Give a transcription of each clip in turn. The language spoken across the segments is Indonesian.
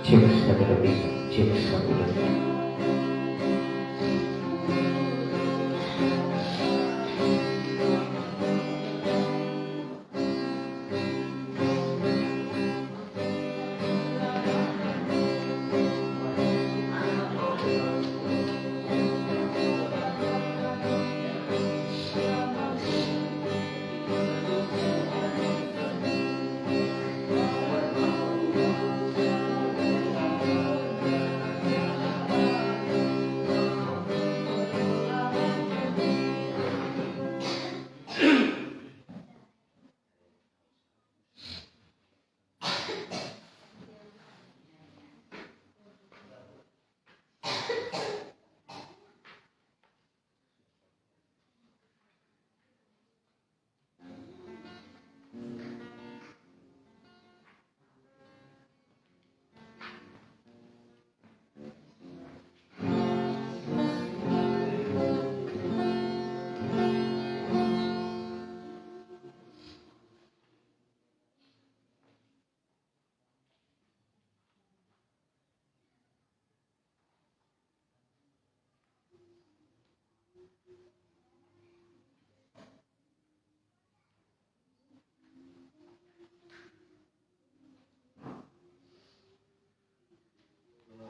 Cek 1 detik, cek 1 detik.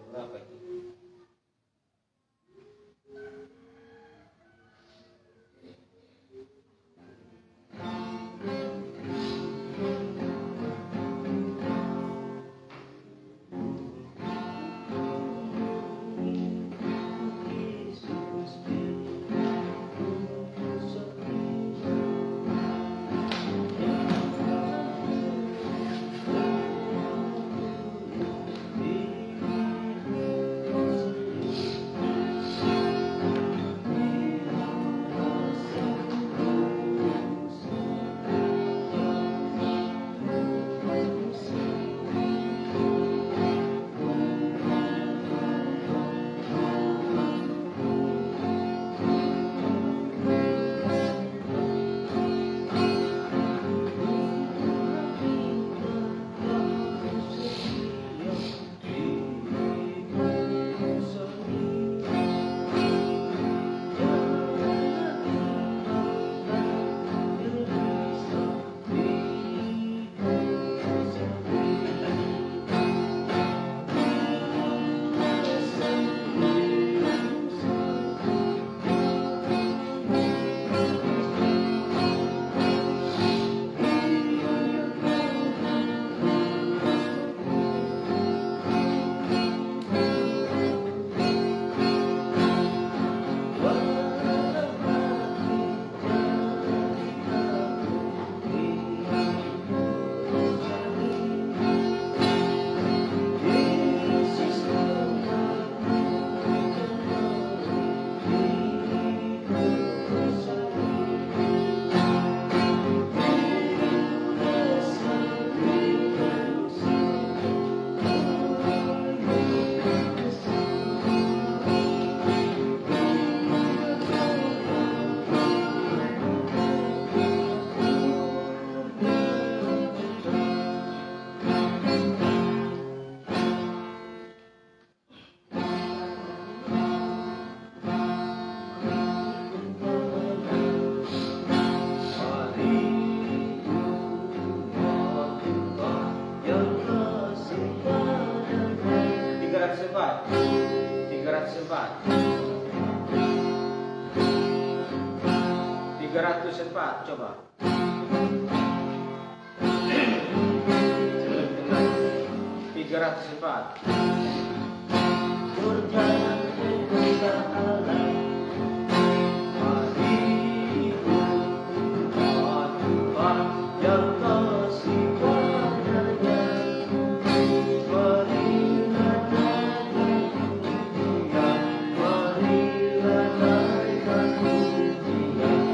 Berapa itu? Coba. Sebelum tenang. 304. Berjalan ketika alam. Mari berdoa Tuhan yang kasih padanya. Marilah naikkan pujian, marilah naikkan pujian.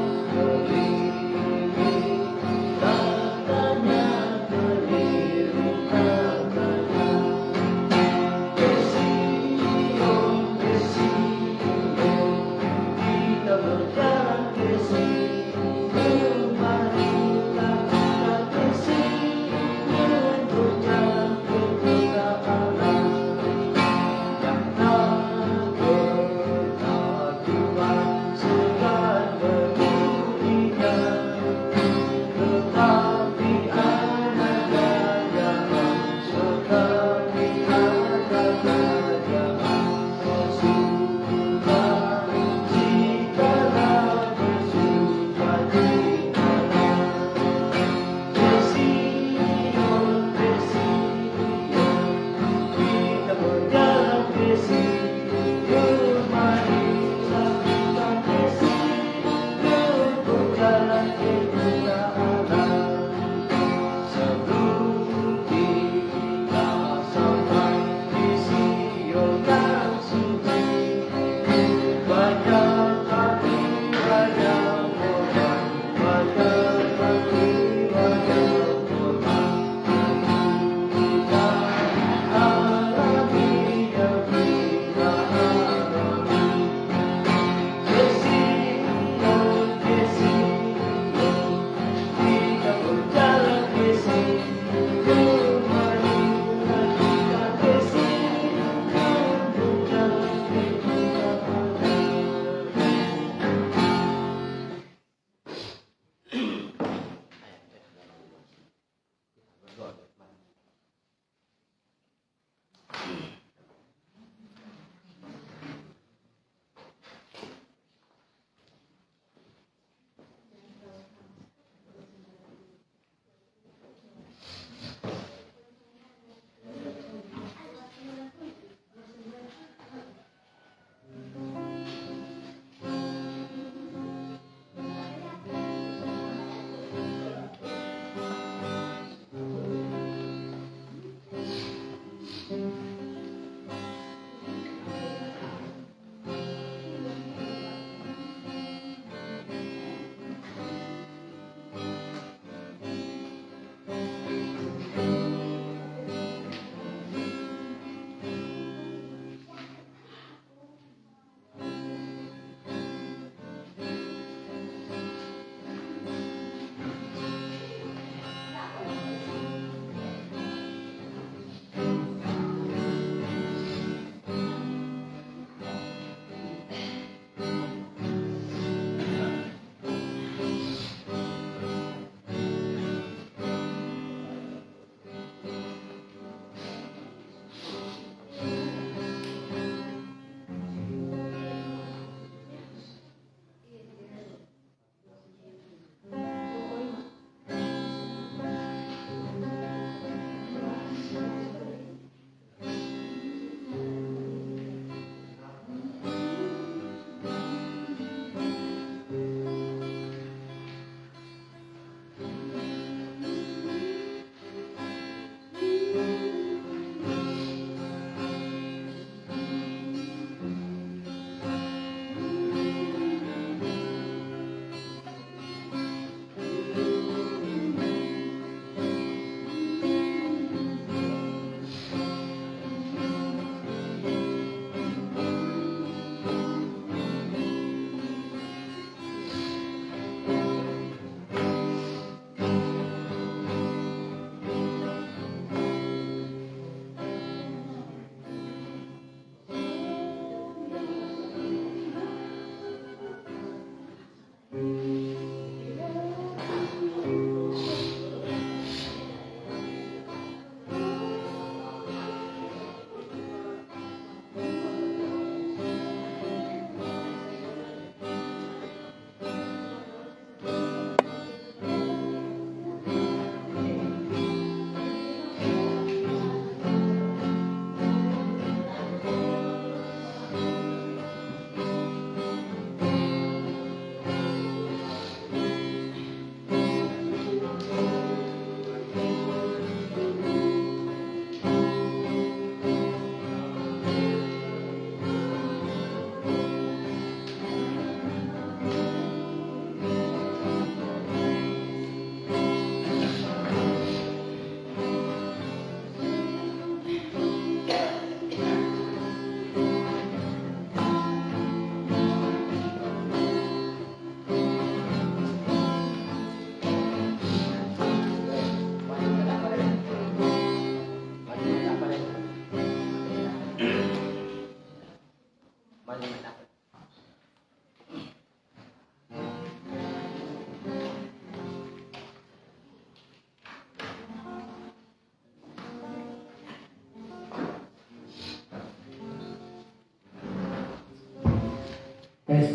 Yes.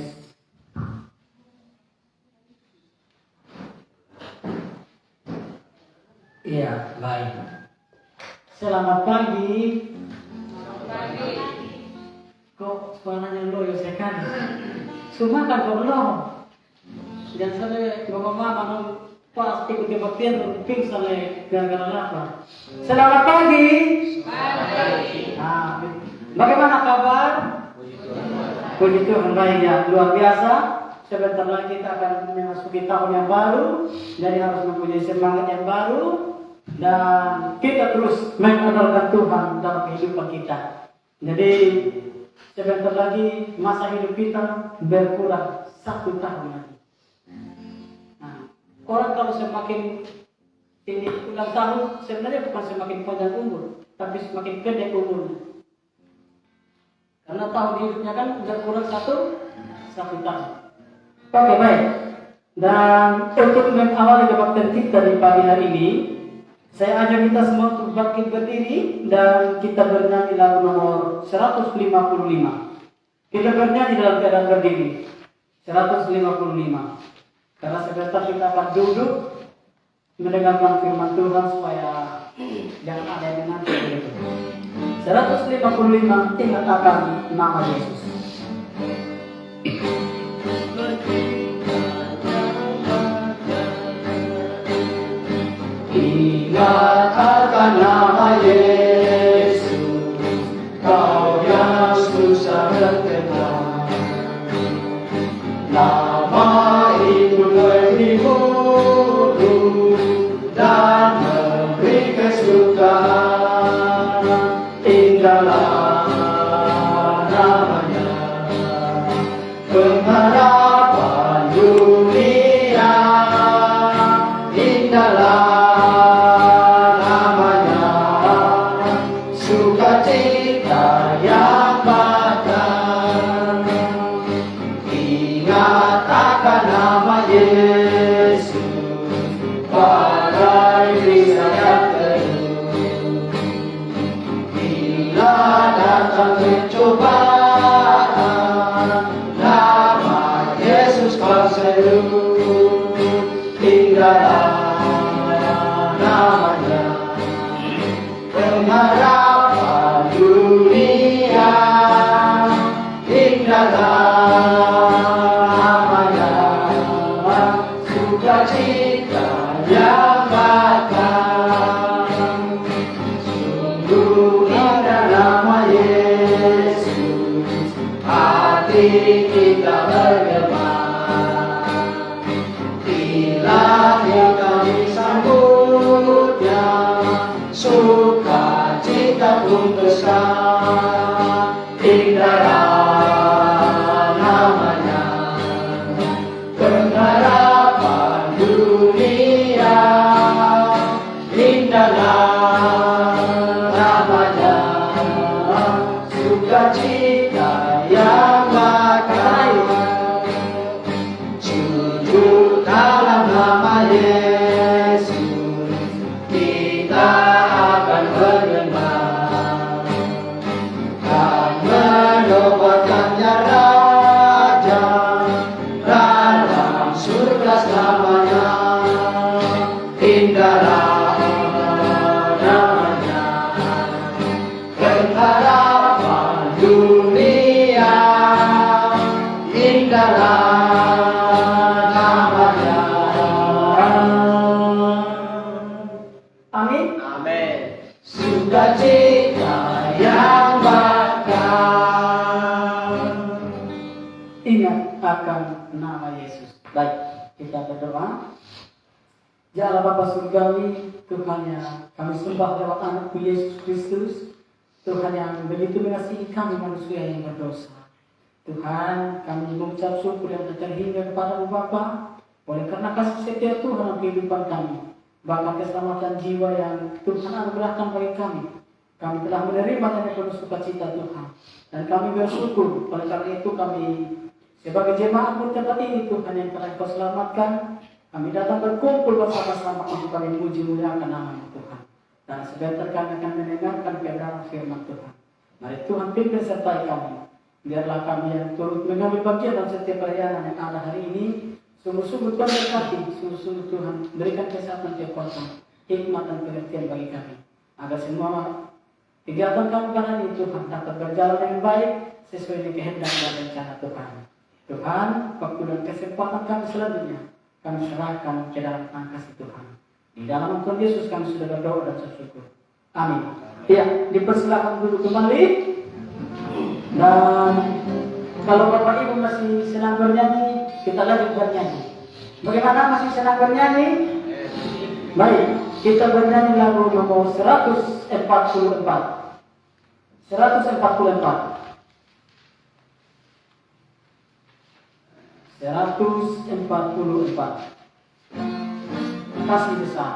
Iya, baik. Selamat pagi. Kok suaranya loyo sekali? Semua kan kok belum. Dan saya mama pasti kebaktian pingsan gara-gara lapar. Selamat pagi. Nah, bagaimana kabar? Puji Tuhan, baik ya, luar biasa. Sebentar lagi kita akan memasuki tahun yang baru, jadi harus mempunyai semangat yang baru dan kita terus mengandalkan Tuhan dalam kehidupan kita. Jadi sebentar lagi masa hidup kita berkurang 1 tahun lagi. Nah, orang kalau semakin ini ulang tahun sebenarnya bukan semakin panjang umur, tapi semakin pendek umurnya. Karena tahun hidupnya kan berkurang satu tahun. Oke, baik. Dan untuk mengawali kebaktian kita di pagi hari ini, saya ajak kita semua untuk bangkit berdiri dan kita bernyanyi lagu nomor 155. Kita bernyanyi dalam keadaan berdiri. 155. Karena sebentar kita akan duduk mendengarkan firman Tuhan supaya jangan ada yang menanti begitu. 155, ingat akan nama Yesus. Ingat akan nama Yesus, kau yang susah terkenal. Nama itu menghibur dan memberi kesukaan. Indahlah namanya, pengharapan dunia. Indahlah namanya, sukacita yang bahkan. Ingat akan nama Yesus, bagai bisa yang teduh. Bila datang pencobaan, nama Yesus kau seru. Indahlah namanya, pengharapan dunia. Indahlah namanya, sukacita yang bahkan. Sungguh indah nama Yesus, hati kita bergema. Bila kita disambutnya, sukacita pun besar. Indahlah namanya, pengharapan dunia. Indahlah namanya, sukacita yang bahkan. Sujud dalam nama Yesus, kita akan bergema dan menobatkannya Raja dalam surga selamanya. Indahlah namanya, pengharapan dunia. Indahlah namanya. Amin. Amin. Sukacita yang bahkan. Ingat akan nama Yesus. Baik, kita berdoa. Ya Allah Bapa Surgawi, Tuhan yang kami sembah lewat anak-Mu Yesus Kristus, Tuhan yang begitu mengasihi kami manusia yang berdosa. Tuhan, kami mengucap syukur yang terhingga kepada-Mu Bapa, oleh karena kasih setia Tuhan dalam kehidupan kami, bahkan keselamatan jiwa yang Tuhan anugerahkan bagi kami. Kami telah menerima dengan penuh sukacita Tuhan, dan kami bersyukur. Oleh karena itu kami sebagai jemaat tempat ini Tuhan yang telah Kau selamatkan, kami datang berkumpul bersama-sama untuk kami puji muliakan nama-Mu Tuhan. Dan sebentar kami akan mendengarkan kebenaran firman Tuhan. Mari Tuhan pimpin sertai kami. Biarlah kami yang turut mengambil bagian dalam setiap pelayanan yang ada hari ini. Sungguh-sungguh Tuhan berkati, sungguh-sungguh Tuhan berikan kesehatan kekuatan, hikmat dan pengertian bagi kami. Agar semua kegiatan kami pada ini Tuhan dapat berjalan dengan baik sesuai dengan kehendak dan rencana Tuhan. Tuhan, waktu dan kesempatan kami selanjutnya kami serahkan ke dalam tangan kasih Tuhan. Di dalam Tuhan Yesus kami sudah berdoa dan bersyukur. Amin. Ya, dipersilakan duduk kembali. Dan kalau Bapak Ibu masih senang bernyanyi, kita lanjut bernyanyi. Bagaimana, masih senang bernyanyi? Baik, kita bernyanyi lagu nomor 144. 144. 144. Kasih besar.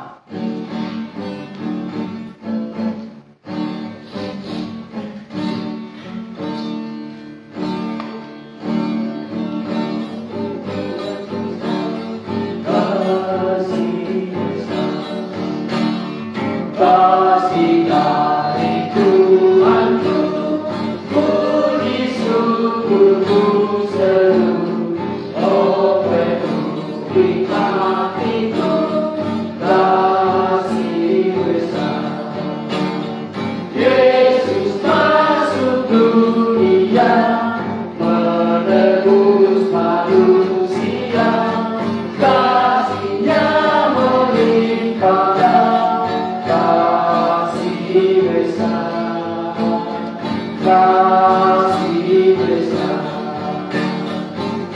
Kasih dari Tuhanku, puji syukurku seluruh, oh penuh hikmatiku, kasih besar. Yesus masuk dunia, menebus manusia, kasih-Nya melimpah. Kasih besar, kasih besar,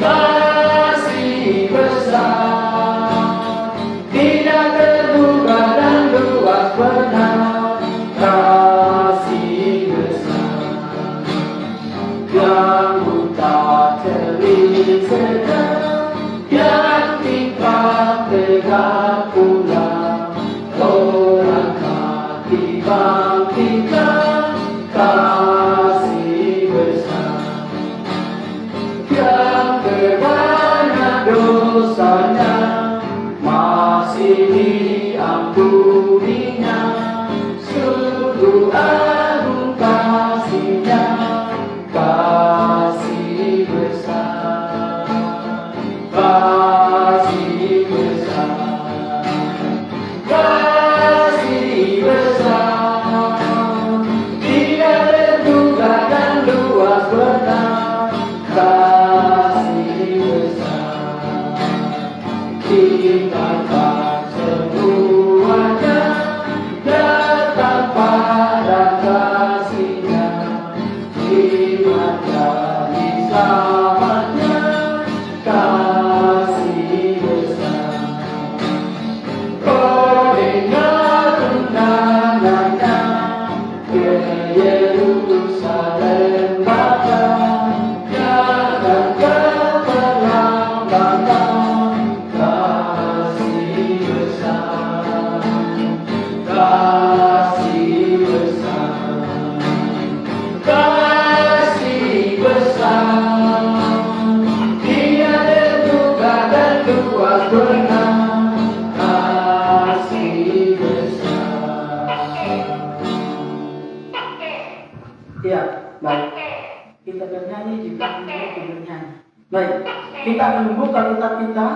kasih besar, tidak terduga dan luas benar, kasih besar, yang buta telinga sedang, yang tingkat tegak pulang, orang dibangkitkan, kasih besar, yang kebanyak dosanya masih diampuninya, sungguh agung kasih-Nya, kasih besar, kasih besar, kasih besar, tidak terduga dan luas benar, kasih besar, tinggalkan semuanya, datang pada kasih-Nya, iman jadi selamatnya, kasih besar. Oh, dengar undangannya ke Yerusalem Bapa, jangan keterlambatan, kasih besar, kasih besar, kasih besar, Dia terduga dan luas benar, kasih besar. Ya, baik. Kita bernyanyi juga kita bernyanyi. Baik, kita akan membuka kitab kita.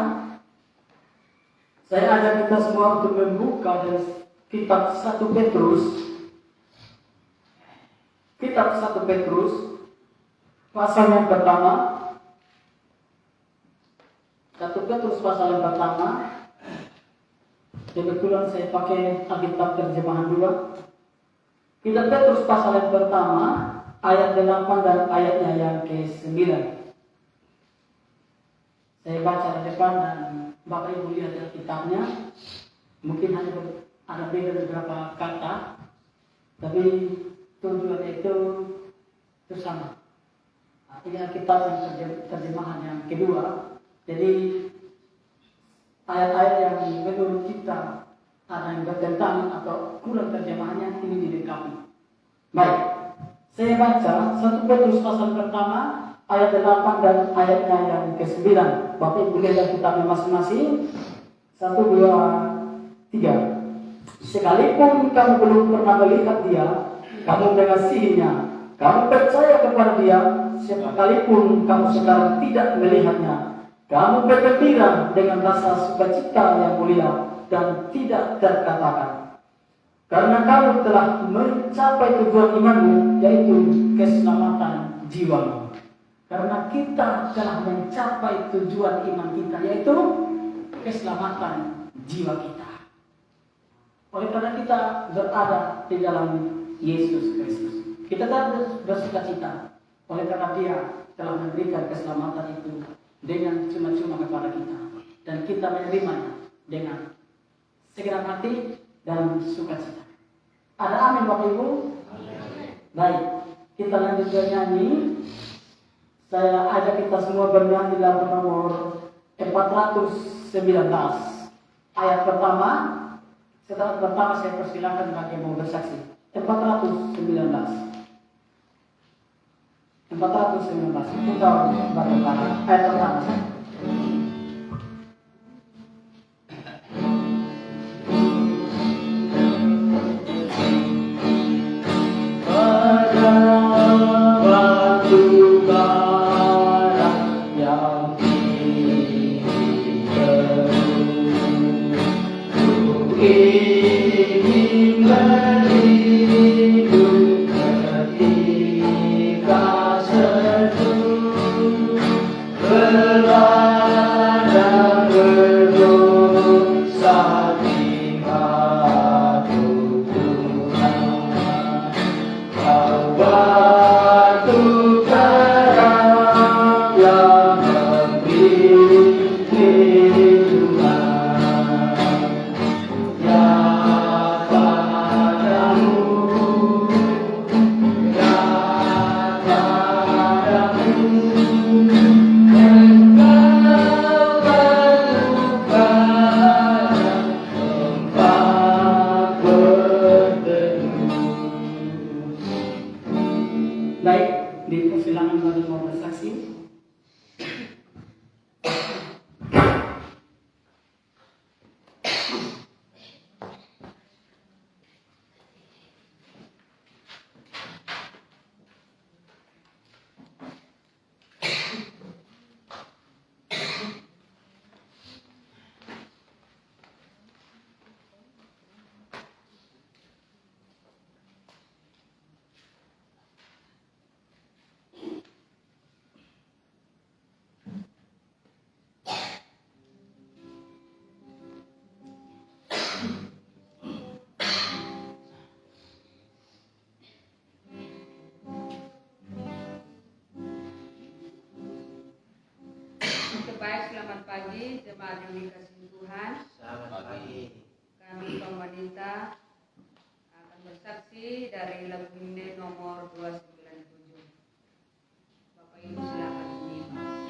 Saya ajak kita semua untuk membuka dari kitab 1 Petrus. Kitab 1 Petrus pasal yang pertama. 1 Petrus pasal yang pertama. Kebetulan saya pakai Alkitab terjemahan 2. Kitab Petrus pasal yang pertama, ayat 8 dan ayatnya yang ke-9. Saya baca di depan dan Bapak Ibu lihat dari kitabnya. Mungkin hanya ada beda beberapa kata, tapi tujuan itu sama. Artinya kitab yang terjemahan yang kedua. Jadi ayat-ayat yang menurut kita ada yang bertentangan atau kurang terjemahannya ini dilengkapi. Baik, saya baca 1 Petrus pasal pertama ayat 8 dan ayatnya yang ke-9. Bapak Ibu lihat kitabnya masing-masing. 1, 2, 3. Sekalipun kamu belum pernah melihat Dia, kamu mengasihinya, kamu percaya kepada Dia, sekalipun kamu sekarang tidak melihatnya, kamu bergembira dengan rasa sukacita yang mulia dan tidak terkatakan. Karena kamu telah mencapai tujuan imanmu, yaitu keselamatan jiwamu. Karena kita telah mencapai tujuan iman kita, yaitu keselamatan jiwa kita. Oleh karena kita berada di dalam Yesus Kristus, kita tak bersukacita. Oleh karena Dia telah memberikan keselamatan itu dengan cuma-cuma kepada kita, dan kita menerimanya dengan segenap hati dan sukacita. Ada amin Bapak Ibu? Baik, kita lanjut bernyanyi. Saya ajak kita semua bernyanyi lagu nomor 419, ayat pertama. Setelah pertama saya persilakan bagi yang mau bersaksi. 419. Kita bareng-bareng. Ayat pertama. Pada batu bara yang tinggi ku ingin berlindung ketika sejuk berladang berdosa di hati Tuhan. Kau batu karang yang memberi perlindungan, ya padamu, ya padamu, engkau berlupakan tempat berteduh. Baik, dipersilakan bagi yang mau bersaksi. Baik, selamat pagi jemaat yang dikasihi Tuhan. Selamat pagi. Kami kaum wanita akan bersaksi dari lagu himne nomor 297. Bapak Ibu silakan menyimak.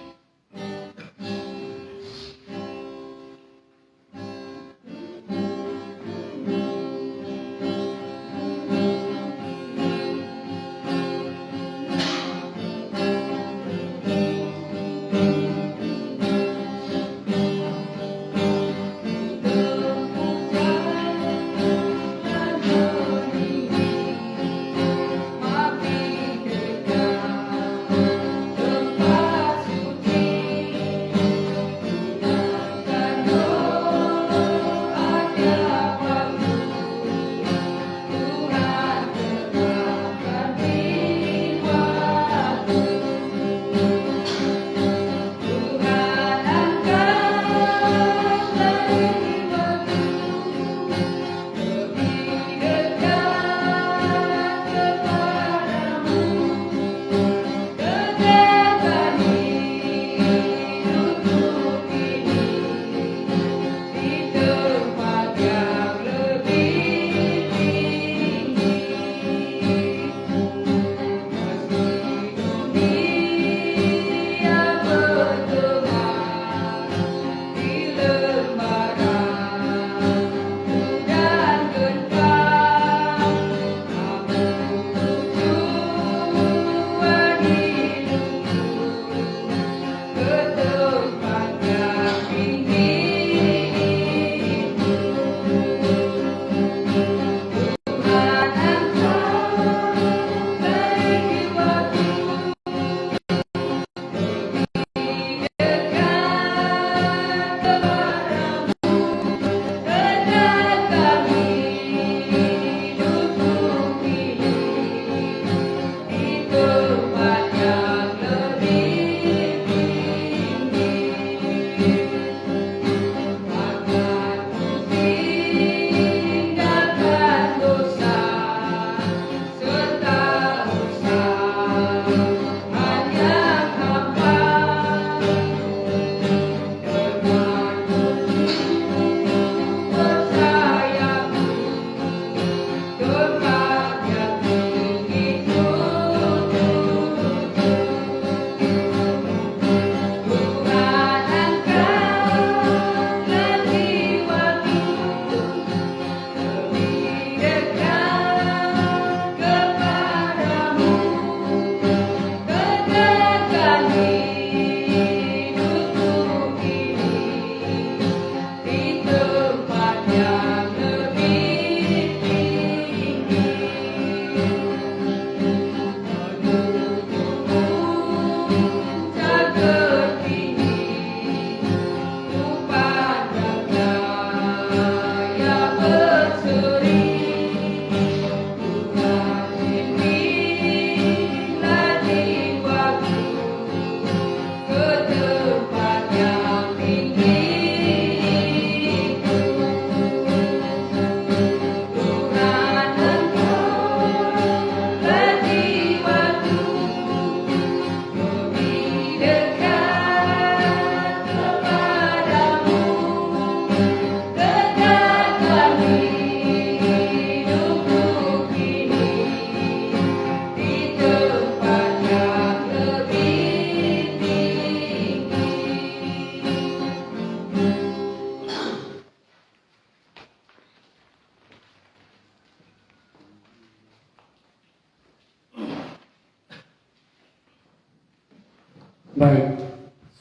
Baik,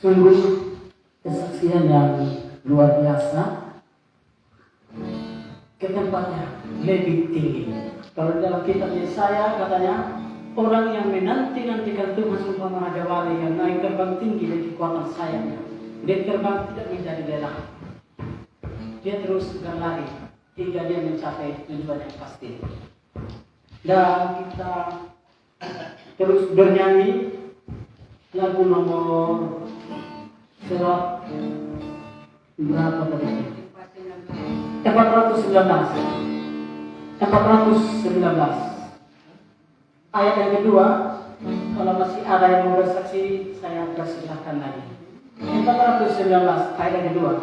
sungguh kesaksian yang luar biasa. Ke tempatnya lebih tinggi. Kalau dalam kitab Yesaya katanya, orang yang menanti-nantikan Tuhan seumpama raja wali yang naik terbang tinggi dari kekuatan sayapnya. Dia terbang tidak menjadi lelah. Dia terus berlari hingga dia mencapai tujuan yang pasti. Dan kita terus bernyanyi lagu nomor surat berapa tadi? 419. Ayat yang kedua. Kalau masih ada yang mau bersaksi, saya persilahkan lagi. 419 ayat yang kedua.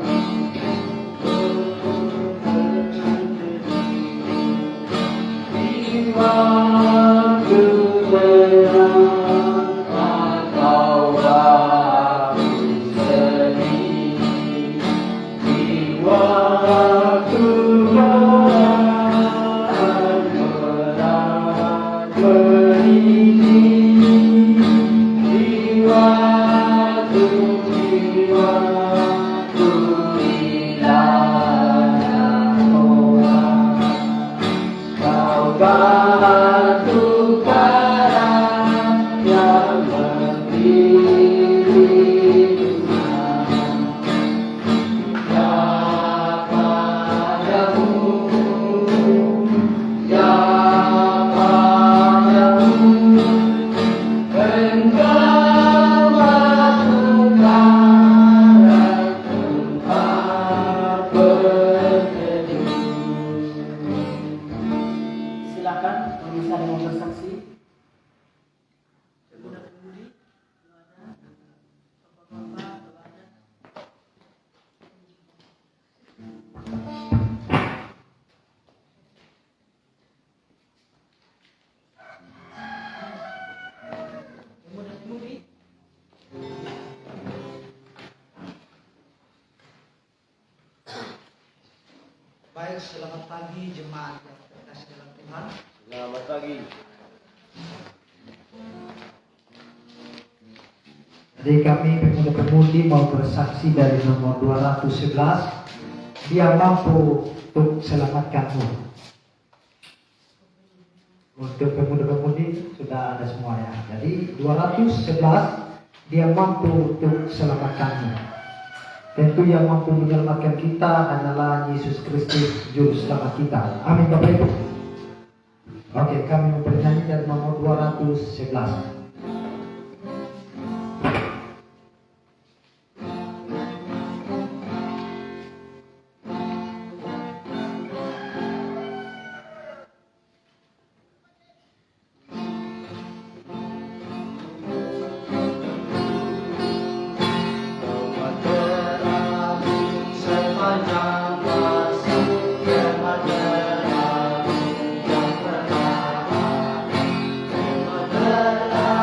Silakan, kalau bisa ada yang mau bersaksi. Baik, selamat pagi jemaat yang terkasih dalam Tuhan. Selamat pagi. Jadi kami pemuda-pemudi mau bersaksi dari nomor 211. Dia mampu untuk selamatkanmu. Untuk pemuda-pemudi sudah ada semuanya. Jadi 211, dia mampu untuk selamatkanmu. Tentu yang mampu menyelamatkan kita adalah Yesus Kristus, Juru Selamat kita. Amin Bapak Ibu. Oke, kami bernyanyi dari nomor 211. Sepanjang masa yang pernah ada.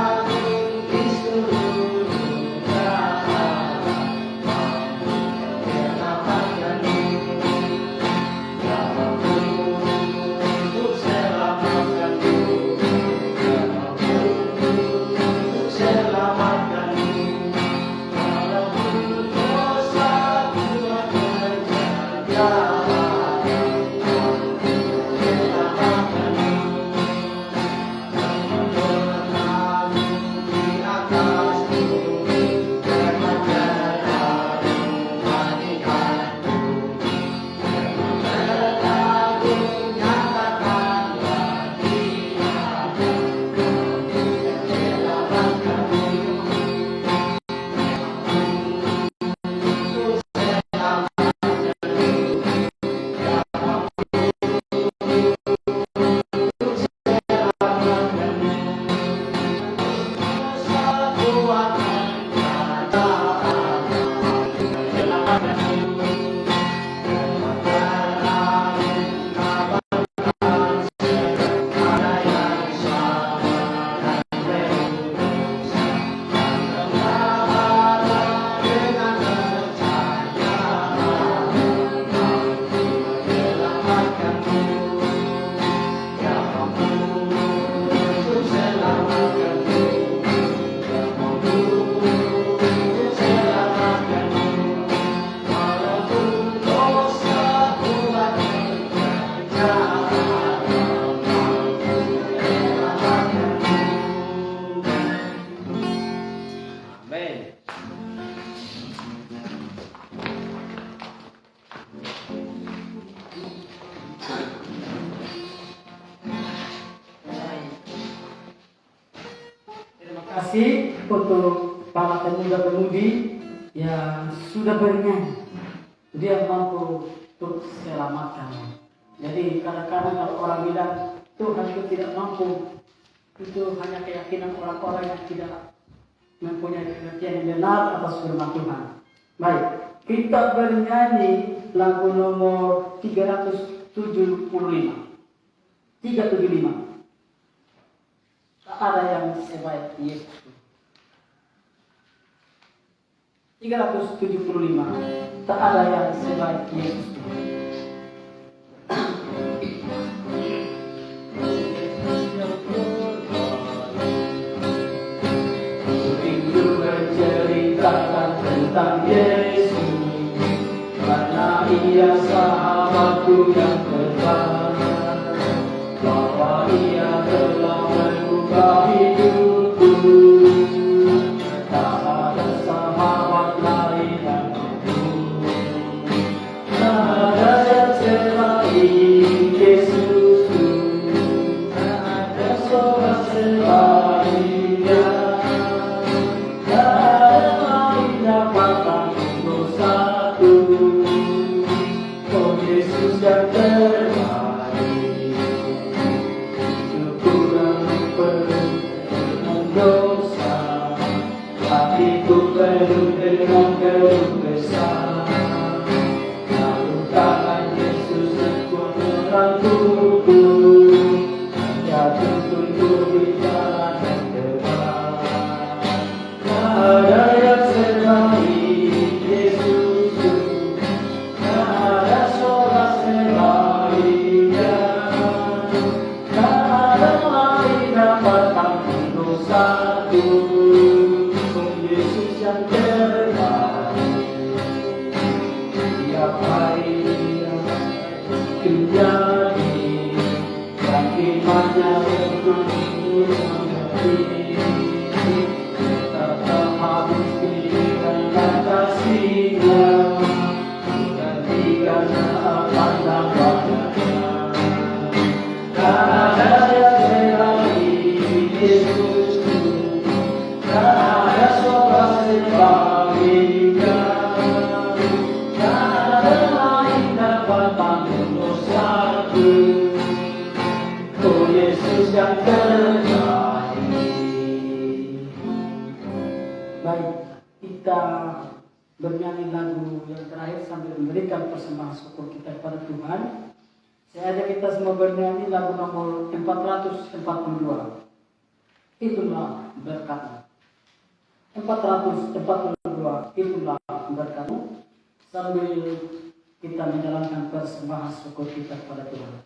kasih untuk para pemuda-pemudi yang sudah bernyanyi. Dia mampu untuk selamatkan. Jadi kadang-kadang kalau orang bilang Tuhan itu tidak mampu, itu hanya keyakinan orang-orang yang tidak mempunyai pengertian yang benar atas firman Tuhan. Baik, kita bernyanyi lagu nomor 375. 375. Tak ada yang sebaik Yesus. 375. Tak ada yang sebaik Yesus. Rindu berceritakan tentang Yesus, karena Ia sahabatku yang terbaik, bahwa Ia telah mengubah hidupku. Tak ada sahabat lain yang mampu, tak ada yang selain Yesusku, tak ada seorang selain Dia. Tak ada lain dapat tanggung dosaku. Oh Yesus yang terbaik, kurang penuh dengan dosa, hatiku penuh dengan keluh kesah. Lalu tangan Yesus sekuat merangkulku, Dia tuntunku di jalan yang terang. Tak ada yang selain Yesusku, tak ada seorang selain Dia. Tak ada lain dapat tanggung dosaku. Oh Yesus yang terbaik, tiap hari Dia menjadi dan imannya berguna mengerti. Tak habis pikiran kasihnya, gantikan pandang wajahnya. Tak ada yang selain Yesusku, tak ada seorang selain Dia. Tak ada lain dapat tanggung dosaku. Oh Yesus yang terbaik. Baik, kita bernyanyi lagu yang terakhir sambil memberikan persembahan syukur kita kepada Tuhan. Saya ajak kita semua bernyanyi lagu nomor 442. Itulah berkatmu. 442. Itulah berkatmu. Sambil kita menjalankan persembahan syukur kita kepada Tuhan.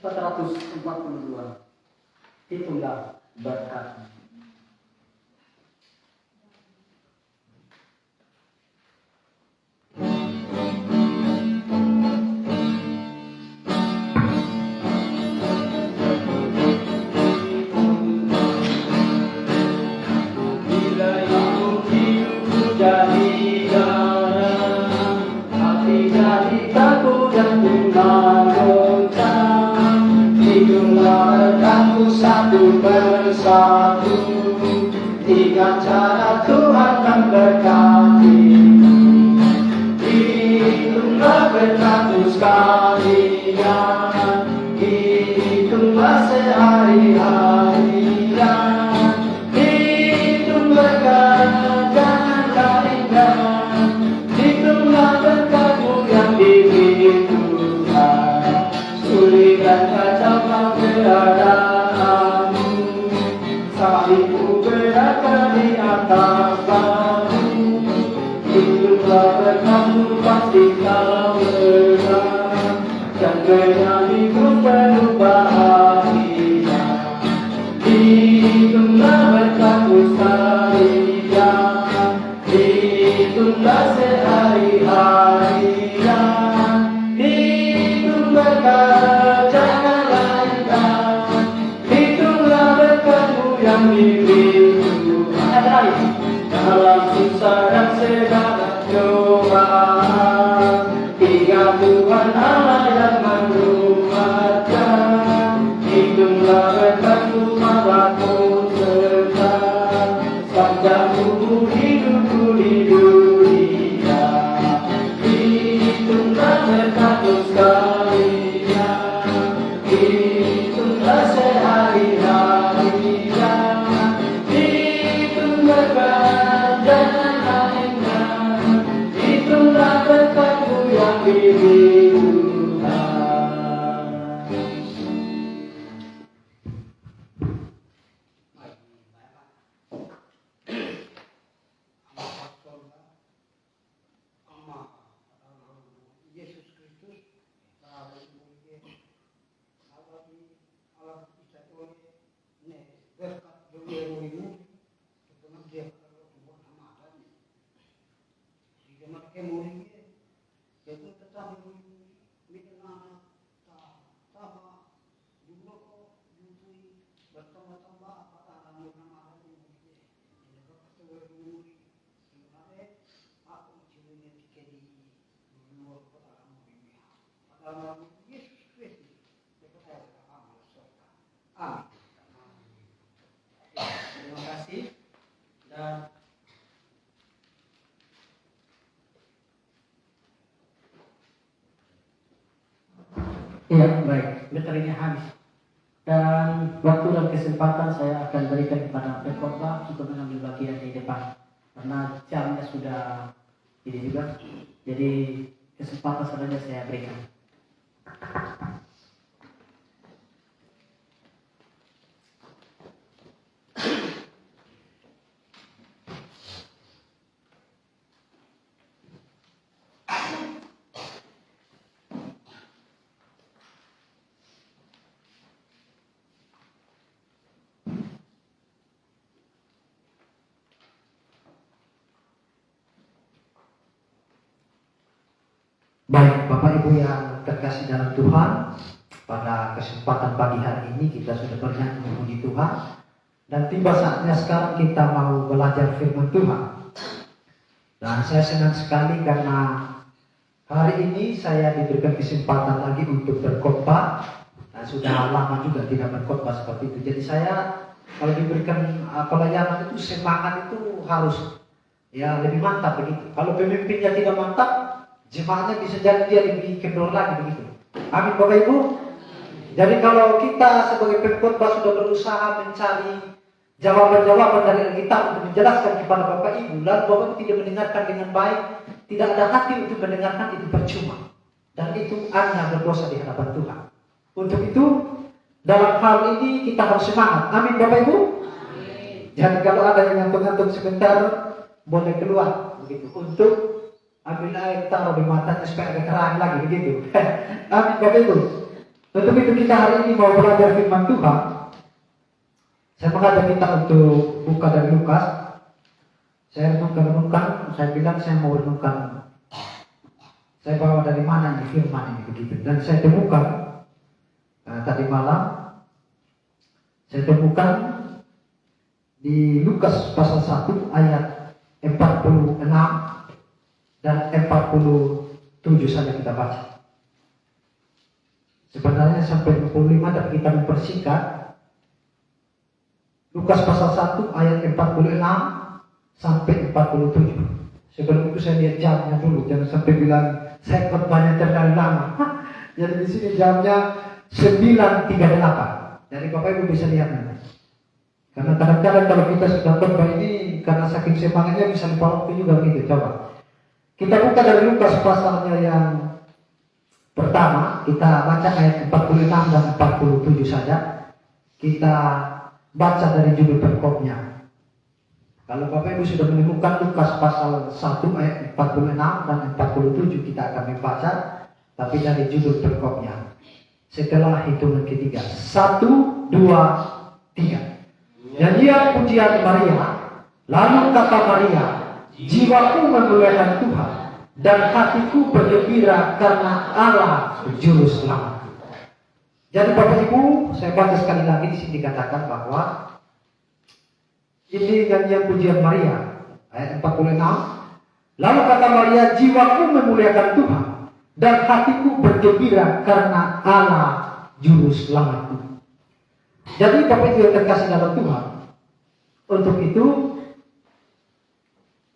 442. Itulah berkatmu. Bila hidupku jadi garam, hati jadi takut dan bimbang goncang. Itulah berkatmu satu persatu, tiga cara Tuhan memberkatimu. Itulah berkatmu sekalian, itulah sehari-harian. Itulah berkatmu yang diberi Tuhan, sulit dan kacau keadaanmu. Salibku berada di atas batu, itulah berkatmu pasti kau menang, dan menyanyiku penuh bahagia. Itulah berkatmu sekalian, itulah sehari-harian. Itu berkat jangan lainkan, itulah berkatmu yang diberi Tuhan dalam susah dan segala cobaan. Terima kasih. Dan iya, baik. Materinya habis. Dan waktu dan kesempatan saya akan berikan kepada pengkhotbah untuk mengambil bagian di depan. Karena jamnya sudah ini juga. Jadi kesempatan saja saya berikan. Baik, Bapak Ibu yang terkasih dalam Tuhan, pada kesempatan pagi hari ini kita sudah bernyanyi memuji Tuhan, dan tiba saatnya sekarang kita mau belajar firman Tuhan. Dan saya senang sekali karena hari ini saya diberikan kesempatan lagi untuk berkhotbah, dan sudah lama juga tidak berkhotbah seperti itu. Jadi saya kalau diberikan pelajaran itu semangat itu harus ya lebih mantap begitu. Kalau pemimpinnya tidak mantap, jemaatnya bisa jadi dia lebih kendor lagi begitu. Amin Bapak Ibu. Jadi kalau kita sebagai pengkhotbah sudah berusaha mencari jawaban-jawaban dari Alkitab untuk menjelaskan kepada Bapak Ibu, lalu Bapak Ibu tidak mendengarkan dengan baik, tidak ada hati untuk mendengarkan, itu percuma. Dan itu hanya berdosa di hadapan Tuhan. Untuk itu dalam hal ini kita harus semangat. Amin Bapak Ibu. Jadi kalau ada yang ngantuk-ngantuk sebentar, boleh keluar begitu untuk ambil air taruh di matanya supaya agak terang lagi begitu. Amin Bapak Ibu. Untuk itu kita hari ini mau belajar firman Tuhan. Saya mengajak kita untuk buka dari Lukas. Saya renungkan, saya bilang saya mau renungkan. Saya bawa dari mana ini firman ini begitu. Dan saya temukan tadi malam saya temukan di Lukas pasal 1 ayat 46 dan 47 saja kita baca. Sebenarnya sampai 45 tapi kita mempersingkat. Lukas pasal 1 ayat 46 sampai 47. Sebelum itu saya lihat jamnya dulu, jangan sampai bilang saya khotbahnya terlalu lama. Jadi di sini jamnya 9.38. Jadi Bapak Ibu bisa lihat nanti. Karena kadang-kadang kalau kita sudah khotbah ini karena saking semangatnya bisa lupa waktu juga gitu. Coba kita buka dari Lukas pasalnya yang pertama, kita baca ayat 46 dan 47 saja. Kita baca dari judul perkopnya. Kalau Bapak Ibu sudah menemukan Lukas pasal 1 ayat 46 dan 47, kita akan membaca, tapi dari judul perkopnya. Setelah hitungan ketiga, 1, 2, 3. Nyanyian pujian Maria. Lalu kata Maria, jiwaku memuliakan Tuhan, dan hatiku bergembira karena Allah juru selamat. Jadi Bapak Ibu, saya baca sekali lagi di sini dikatakan bahwa ini nyanyian pujian Maria ayat 46. Lalu kata Maria, jiwaku memuliakan Tuhan, dan hatiku bergembira karena Allah juru selamatku. Jadi Bapak Ibu yang terkasih dalam Tuhan, untuk itu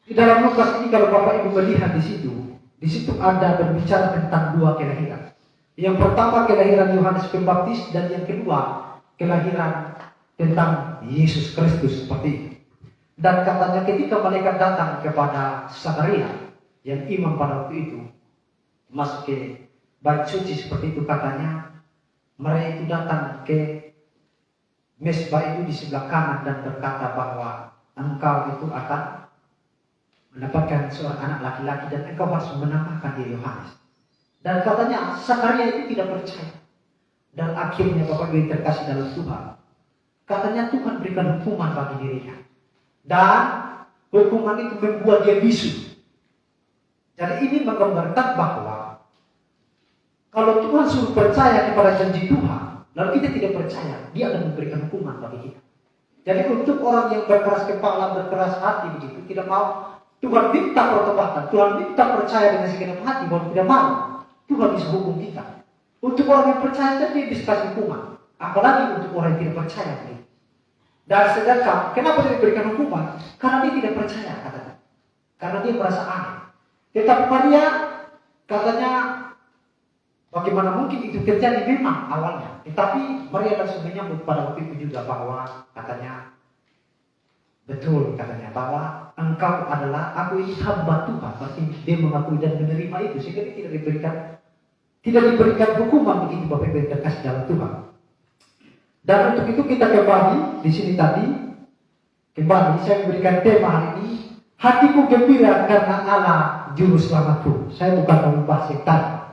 di dalam Lukas ini kalau Bapak Ibu melihat di situ ada berbicara tentang dua kelahiran. Yang pertama kelahiran Yohanes Pembaptis, dan yang kedua kelahiran tentang Yesus Kristus seperti itu. Dan katanya ketika malaikat datang kepada Zakaria yang imam pada waktu itu masuk ke bait suci seperti itu, katanya mereka itu datang ke mesbah itu di sebelah kanan dan berkata bahwa engkau itu akan mendapatkan seorang anak laki-laki dan engkau harus menamakan dia Yohanes. Dan katanya Zakaria itu tidak percaya. Dan akhirnya Bapak Ibu terkasih dalam Tuhan, katanya Tuhan berikan hukuman bagi dirinya. Dan hukuman itu membuat dia bisu. Jadi ini menggambarkan bahwa kalau Tuhan suruh percaya kepada janji Tuhan, lalu kita tidak percaya, dia akan memberikan hukuman bagi kita. Jadi untuk orang yang berkeras kepala, berkeras hati begitu, tidak mau, Tuhan minta pertobatan, Tuhan minta percaya dengan segenap hati, bahwa tidak mau, Tuhan bisa hukum kita. Untuk orang yang percaya dia bisa kasih hukuman, apalagi untuk orang yang tidak percaya begitu. Dan sedangkan kenapa dia diberikan hukuman? Karena dia tidak percaya katanya, karena dia merasa aneh. Tetapi Maria katanya, bagaimana mungkin itu terjadi memang awalnya. Tetapi Maria langsung menyambut pada waktu itu juga bahwa katanya, betul katanya, bahwa engkau adalah, aku ini hamba Tuhan. Berarti dia mengakui dan menerima itu, sehingga dia tidak diberikan hukuman begitu Bapak Ibu yang terkasih dalam Tuhan. Dan untuk itu kita kembali di sini tadi, kembali saya memberikan tema hari ini, hatiku gembira karena Allah juru selamatku. Saya bukan mengubah setan,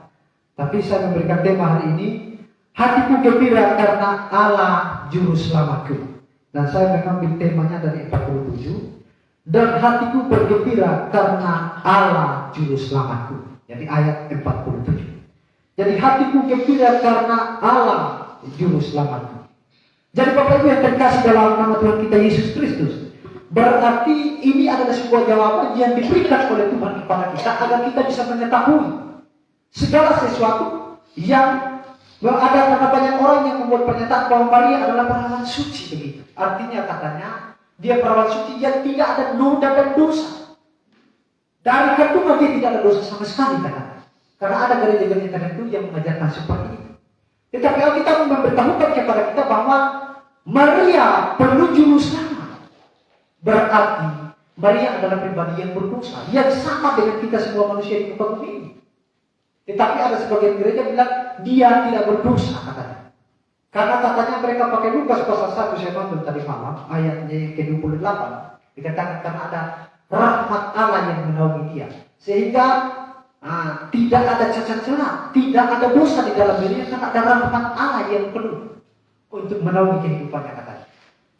tapi saya memberikan tema hari ini, hatiku gembira karena Allah juru selamatku. Dan saya mengambil temanya dari 47. Dan hatiku bergembira karena Allah juru selamatku. Jadi ayat 47. Jadi hatiku gembira karena Allah juru selamatku. Jadi Bapak Ibu yang terkasih dalam nama Tuhan kita Yesus Kristus, berarti ini adalah sebuah jawaban yang diberikan oleh Tuhan kepada kita agar kita bisa mengetahui segala sesuatu yang ada, karena banyak orang yang membuat pernyataan bahwa Maria adalah perawan suci begitu. Artinya katanya dia perawan suci yang tidak ada noda dan dosa. Dari kandungan dia tidak ada dosa sama sekali katanya. Karena ada gereja-gereja tertentu yang mengajarkan seperti itu. Tetapi Alkitab memberitahukan kepada kita bahwa Maria perlu juru selamat. Berarti Maria adalah pribadi yang berdosa, yang sama dengan kita semua manusia di muka bumi ini. Tetapi ada sebagian gereja bilang dia tidak berdosa katanya. Karena katanya mereka pakai Lukas pasal 1, saya nonton tadi malam ayatnya ke-28, dikatakan karena ada rahmat Allah yang menaungi dia, sehingga tidak ada cacat celah, tidak ada dosa di dalam dirinya, karena ada rahmat Allah yang penuh untuk menaungi kehidupannya katanya.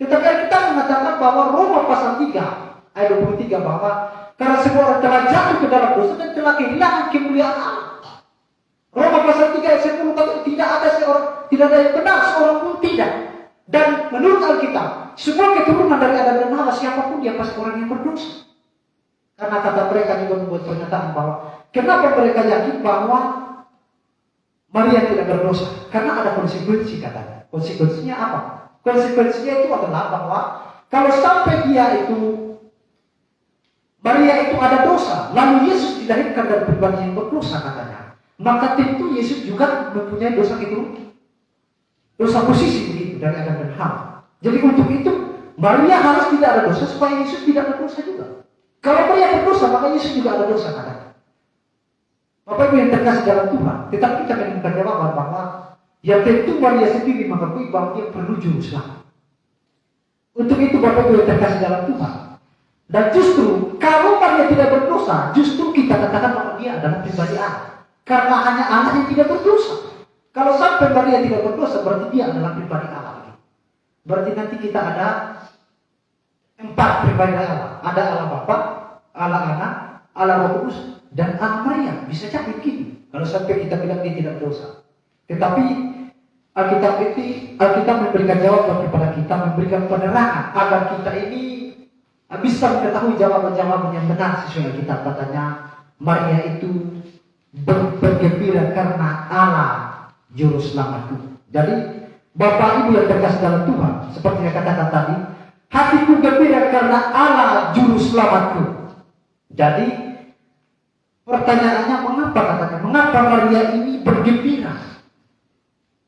Tetapi kita mengatakan bahwa Roma pasal 3 ayat 23 bahwa karena semua orang telah jatuh ke dalam dosa dan telah kehilangan kemuliaan Allah. Roma pasal 3 ayat 10 kata tidak ada yang benar, seorang pun tidak. Dan menurut Alkitab, semua keturunan dari Adam dan Hawa siapapun dia pasti orang yang berdosa. Karena kata mereka juga membuat pernyataan bahwa kenapa mereka yakin bahwa Maria tidak berdosa? Karena ada konsekuensi katanya. Konsekuensinya apa? Konsekuensinya itu adalah bahwa kalau sampai Maria itu ada dosa, lalu Yesus dilahirkan dari pribadi yang berdosa katanya, maka tentu Yesus juga mempunyai dosa itu, dosa posisi begitu dari Adam dan Hawa. Jadi untuk itu Maria harus tidak ada dosa supaya Yesus tidak berdosa juga. Kalau Maria berdosa, maka Yesus juga ada dosa katanya. Bapak Ibu yang terkasih dalam Tuhan, tetapi kita menemukan jawaban bahwa ya tentu Maria sendiri mengakui bahwa dia perlu juru selamat. Untuk itu Bapak Ibu yang terkasih dalam Tuhan, dan justru kalau Maria tidak berdosa, justru kita katakan bahwa dia adalah pribadi Allah, karena hanya Allah yang tidak berdosa. Kalau sampai Maria tidak berdosa, berarti dia adalah pribadi Allah. Berarti nanti kita ada 4 pribadi Allah. Ada Allah Bapa, Allah Anak, Allah Roh Kudus, dan Allah Maria. Bisa jadi begini kalau sampai kita bilang dia tidak berdosa. Tetapi Alkitab memberikan jawaban kepada kita, memberikan penerangan agar kita ini bisa mengetahui jawaban-jawaban yang benar sesuai Alkitab. Katanya Maria itu bergembira karena Allah juru selamatku. Jadi Bapak Ibu yang terkasih dalam Tuhan, seperti yang katakan tadi, hatiku gembira karena Allah juru selamatku. Jadi pertanyaannya mengapa katanya? Mengapa Maria ini bergembira?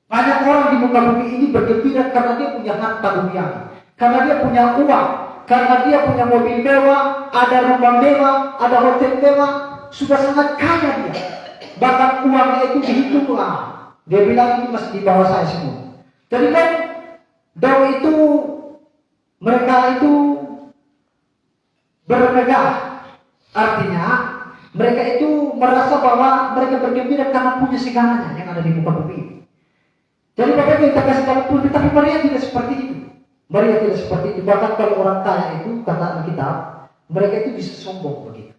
Banyak orang di muka bumi ini bergembira karena dia punya harta duniawi, karena dia punya uang, karena dia punya mobil mewah, ada rumah mewah, ada hotel mewah, sudah sangat kaya dia. Bahkan uangnya itu dihitung dia bilang ini masih di bawah saya semua. Jadi kan mereka itu bermegah. Artinya mereka itu merasa bahwa mereka bergembira karena punya segalanya yang ada di muka bumi. Jadi Bapak Ibu kita kasih tahu Tuhan, tapi Maria tidak seperti itu. Maria tidak seperti itu. Bahkan kalau orang kaya itu, kata Alkitab, mereka itu bisa sombong begitu.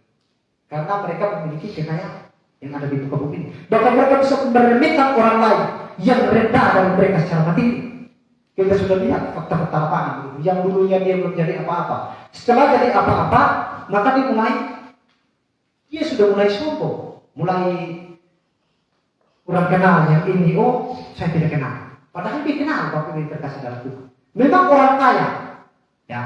Karena mereka memiliki kekayaan yang ada di muka bumi. Bahkan mereka bisa meremehkan orang lain yang rendah dari mereka secara materi. Kita sudah lihat fakta-fakta lapangan. Yang dulunya dia belum jadi apa-apa. Setelah jadi apa-apa, maka dia sudah mulai sombong. Mulai orang kenal yang ini, oh saya tidak kenal. Padahal dia kenal Bapak Ibu terkasih dalam Tuhan. Memang orang kaya, ya.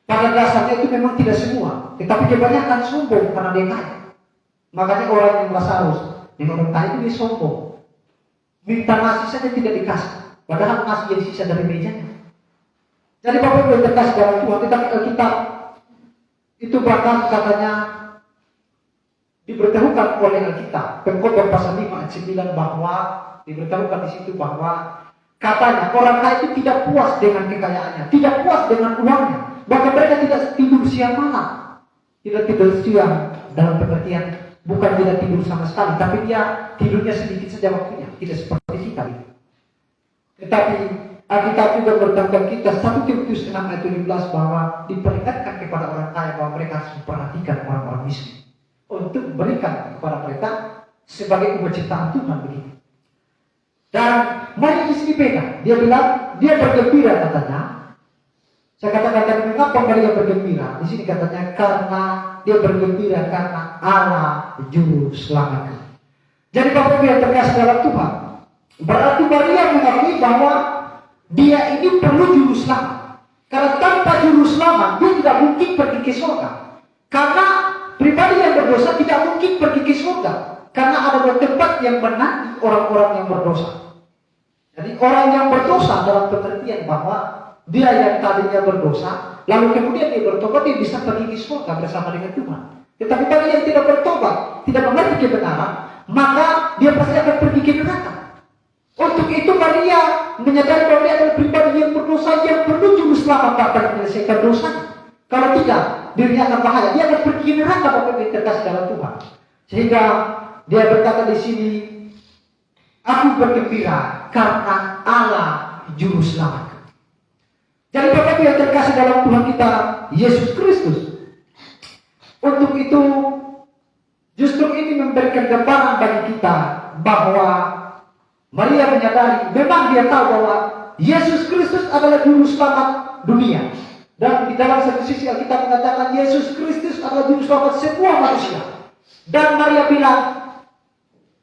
Pada dasarnya itu memang tidak semua, tetapi kebanyakan sombong karena dia kaya. Makanya orang yang Lazarus, yang orang kaya itu dia sombong. Minta nasi saja tidak dikasih. Padahal nasi jadi sisa dari mejanya. Jadi Bapak Ibu terkasih dalam Tuhan, tetapi Alkitab itu bahkan katanya diberitahukan oleh Alkitab, Pengkhotbah pasal 5 ayat 9 bahwa diberitahukan di situ bahwa katanya orang kaya itu tidak puas dengan kekayaannya, tidak puas dengan uangnya. Bahkan mereka tidak tidur siang malam. Tidak tidur siang dalam pengertian bukan tidak tidur sama sekali, tapi dia tidurnya sedikit saja waktunya, tidak seperti kita. Tetapi Alkitab juga bertanggung kita 1 Timotius 6 ayat 17 bahwa diperingatkan kepada orang kaya bahwa mereka harus memperhatikan orang-orang miskin untuk berikan kepada mereka sebagai umat ciptaan Tuhan begitu. Dan Maria di sini beda. Dia bilang dia bergembira katanya. Saya katakan mengapa Maria bergembira? Di sini katanya karena dia bergembira karena Allah juru selamatnya. Jadi Bapak Ibu yang terkasih dalam Tuhan, berarti Maria mengakui bahwa dia ini perlu juru selamat. Karena tanpa juru selamat dia tidak mungkin pergi ke surga. Karena pribadi yang berdosa tidak mungkin pergi ke surga. Karena ada tempat yang menanti orang-orang yang berdosa. Jadi orang yang berdosa dalam pengertian bahwa dia yang tadinya berdosa, lalu kemudian dia bertobat, dia bisa pergi ke surga bersama dengan Tuhan. Tetapi bagi yang tidak bertobat, tidak mengerti kebenaran, maka dia pasti akan pergi ke neraka. Untuk itu Maria menyadari bahwa dia adalah pribadi yang berdosa yang perlu juru selamat dapat menyelesaikan dosanya. Kalau tidak, dirinya akan bahaya. Dia akan pergi ke neraka Bapak Ibu terkasih dalam Tuhan. Sehingga dia berkata di sini, aku bergembira karena Allah juru selamat. Jadi Bapak Ibu yang terkasih dalam Tuhan kita Yesus Kristus. Untuk itu justru ini memberikan gambaran bagi kita bahwa Maria menyadari, memang dia tahu bahwa Yesus Kristus adalah juru selamat dunia. Dan di dalam satu sisi Alkitab mengatakan Yesus Kristus adalah juru selamat semua manusia. Dan Maria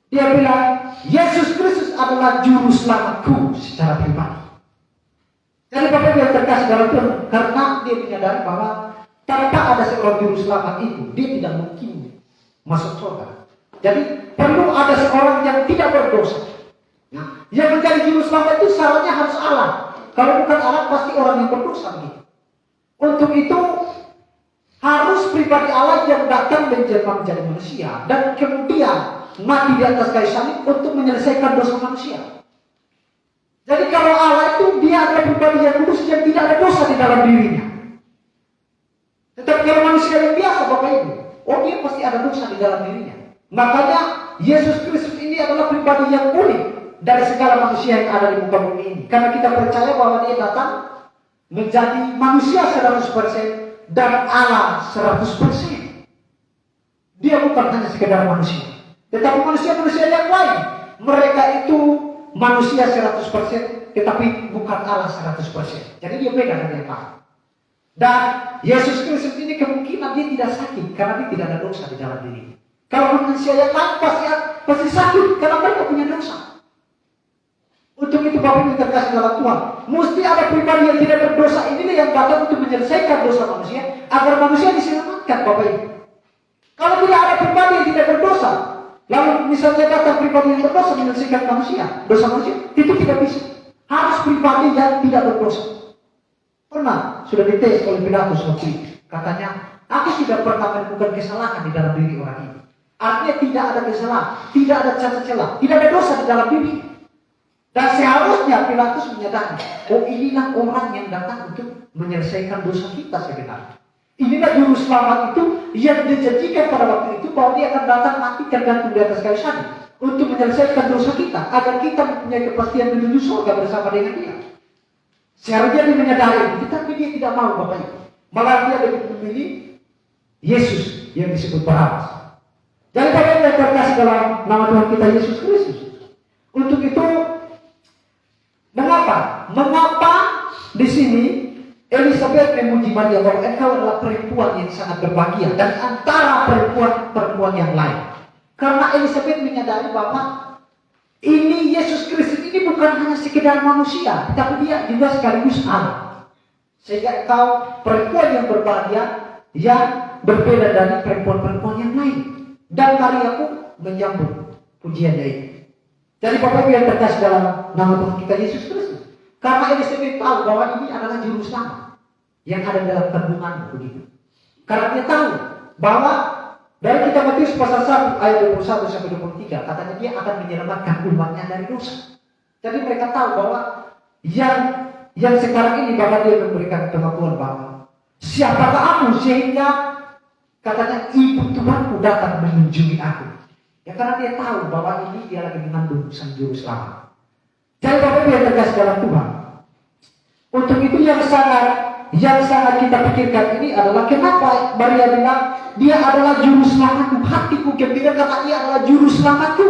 dia bilang Yesus Kristus adalah juru selamatku secara pribadi. Jadi Bapak yang terkasih dalam Tuhan, karena dia menyadari bahwa tanpa ada seorang juru selamat itu, dia tidak mungkin masuk surga. Jadi perlu ada seorang yang tidak berdosa. Nah, yang menjadi juru selamat itu syaratnya harus Allah. Kalau bukan Allah pasti orang yang berdosa begitu. Untuk itu harus pribadi Allah yang datang menjelma menjadi manusia dan kemudian mati di atas kayu salib untuk menyelesaikan dosa manusia. Jadi kalau Allah itu dia adalah pribadi yang kudus yang tidak ada dosa di dalam dirinya. Tetapi kalau manusia yang biasa Bapak Ibu, dia pasti ada dosa di dalam dirinya. Makanya Yesus Kristus ini adalah pribadi yang unik dari segala manusia yang ada di muka bumi ini. Karena kita percaya bahwa dia datang menjadi manusia 100% dan Allah 100%. Dia bukan hanya sekedar manusia, tetapi manusia-manusia yang lain. Mereka itu manusia 100%, tetapi bukan Allah 100%. Jadi dia beda dengan yang lain. Dan Yesus Kristus ini kemungkinan dia tidak sakit karena dia tidak ada dosa di dalam diri. Kalau manusia yang lain pasti sakit karena mereka punya dosa. Untuk itu Bapak Ibu terkasih dalam Tuhan, mesti ada pribadi yang tidak berdosa ini yang datang untuk menyelesaikan dosa manusia agar manusia diselamatkan Bapak Ibu. Kalau tidak ada pribadi yang tidak berdosa, lalu misalnya datang pribadi yang berdosa menyelesaikan dosa manusia, itu tidak bisa. Harus pribadi yang tidak berdosa. Pernah sudah dites oleh Pilatus waktu itu. Katanya, aku tidak pernah menemukan kesalahan di dalam diri orang ini. Artinya tidak ada kesalahan, tidak ada cacat celah, tidak ada dosa di dalam diri. Dan seharusnya Pilatus menyadari, inilah orang yang datang untuk menyelesaikan dosa kita sebenarnya. Inilah juru selamat itu yang dijanjikan pada waktu itu bahwa dia akan datang mati tergantung di atas kayu salib untuk menyelesaikan dosa kita agar kita mempunyai kepastian menuju surga bersama dengan dia. Seharusnya dia menyadari, tetapi dia tidak mau Bapak Ibu. Malah dia lebih memilih Yesus yang disebut Barabas. Jadi Bapak Ibu yang terkasih dalam nama Tuhan kita Yesus Kristus. Untuk itu Mengapa? Mengapa di sini Elizabeth memuji Maria bahwa engkau adalah perempuan yang sangat berbahagia dan antara perempuan yang lain. Karena Elizabeth menyadari bahwa ini Yesus Kristus ini bukan hanya sekedar manusia, tapi dia juga sekaligus Allah. Sehingga engkau perempuan yang berbahagia yang berbeda dari perempuan-perempuan yang lain. Dan Maria pun menyambut pujiannya itu. Jadi Bapak Ibu yang terkasih dalam nama Tuhan kita Yesus Kristus. Karena Elizabeth tahu bahwa ini adalah juru selamat yang ada dalam kandungan begitu. Karena dia tahu bahwa dari kitab Matius pasal 1 ayat 21 sampai 23 katanya dia akan menyelamatkan umatnya dari dosa. Jadi mereka tahu bahwa yang sekarang ini bahwa dia memberikan pengakuan bahwa siapakah aku sehingga katanya ibu Tuhanku datang mengunjungi aku. Ya karena dia tahu bahwa ini dia lagi mengandung sang juru selamat. Jadi Bapak Ibu yang terkasih dalam Tuhan. Untuk itu yang sangat kita pikirkan ini adalah kenapa Maria bilang dia adalah juru selamatku. Hatiku gembira karena dia adalah juru selamatku.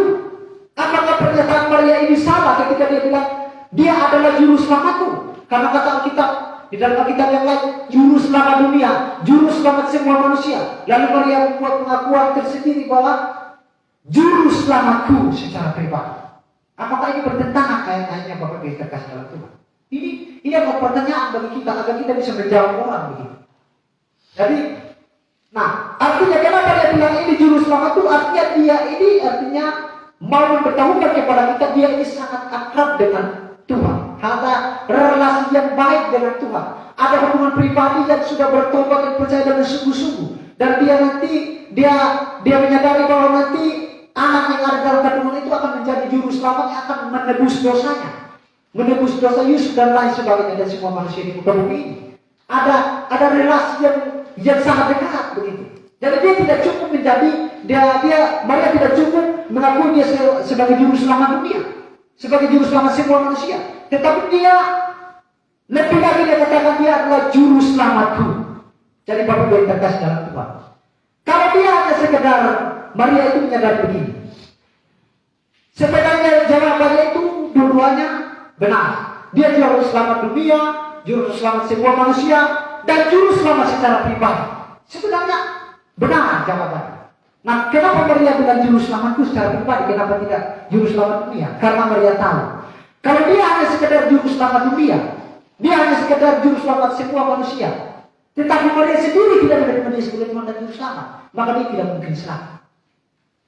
Apakah pernyataan Maria ini salah ketika dia bilang dia adalah juru selamatku? Karena kata Alkitab di dalam Alkitab yang lain, juru selamat dunia, juru selamat semua manusia. Lalu Maria membuat pengakuan tersendiri bahwa juru selamatku secara pribadi. Apakah ini bertentangan ayat-ayatnya Bapak Ibu terkasih dalam Tuhan? Ini adalah pertanyaan bagi kita agar kita bisa menjawab orang begitu. Jadi, artinya kenapa dia bilang ini juru selamat itu? Artinya dia ini mau memberitahukan kepada kita dia ini sangat akrab dengan Tuhan. Ada relasi yang baik dengan Tuhan. Ada hubungan pribadi yang sudah bertobat dan percaya dengan sungguh-sungguh. Dan dia menyadari bahwa nanti anak yang ada dalam kandungan itu akan menjadi juru selamat yang akan menebus dosanya. Menebus dosa Yusuf dan lain sebagainya dan semua manusia di muka bumi ini. Ada relasi yang sangat dekat begitu. Jadi dia tidak cukup menjadi Maria tidak cukup mengakui dia sebagai juru selamat dunia, sebagai juru selamat semua manusia. Tetapi dia lebih lagi dia katakan dia adalah juru selamatku. Jadi Bapak Ibu yang terkasih dalam Tuhan. Kalau dia hanya sekedar Maria itu menyadari begini. Sebenarnya jawabannya itu dua-duanya benar. Dia juru selamat dunia, juru selamat semua manusia, dan juru selamat secara pribadi. Sebenarnya benar jawabannya. Nah, kenapa Maria bilang juru selamatku secara pribadi? Kenapa tidak juru selamat dunia? Karena Maria tahu. Kalau dia hanya sekedar juru selamat dunia, dia hanya sekedar juru selamat semua manusia, tetapi Maria sendiri tidak menerima dia sebagai Tuhan dan juru selamat, maka dia tidak mungkin selamat.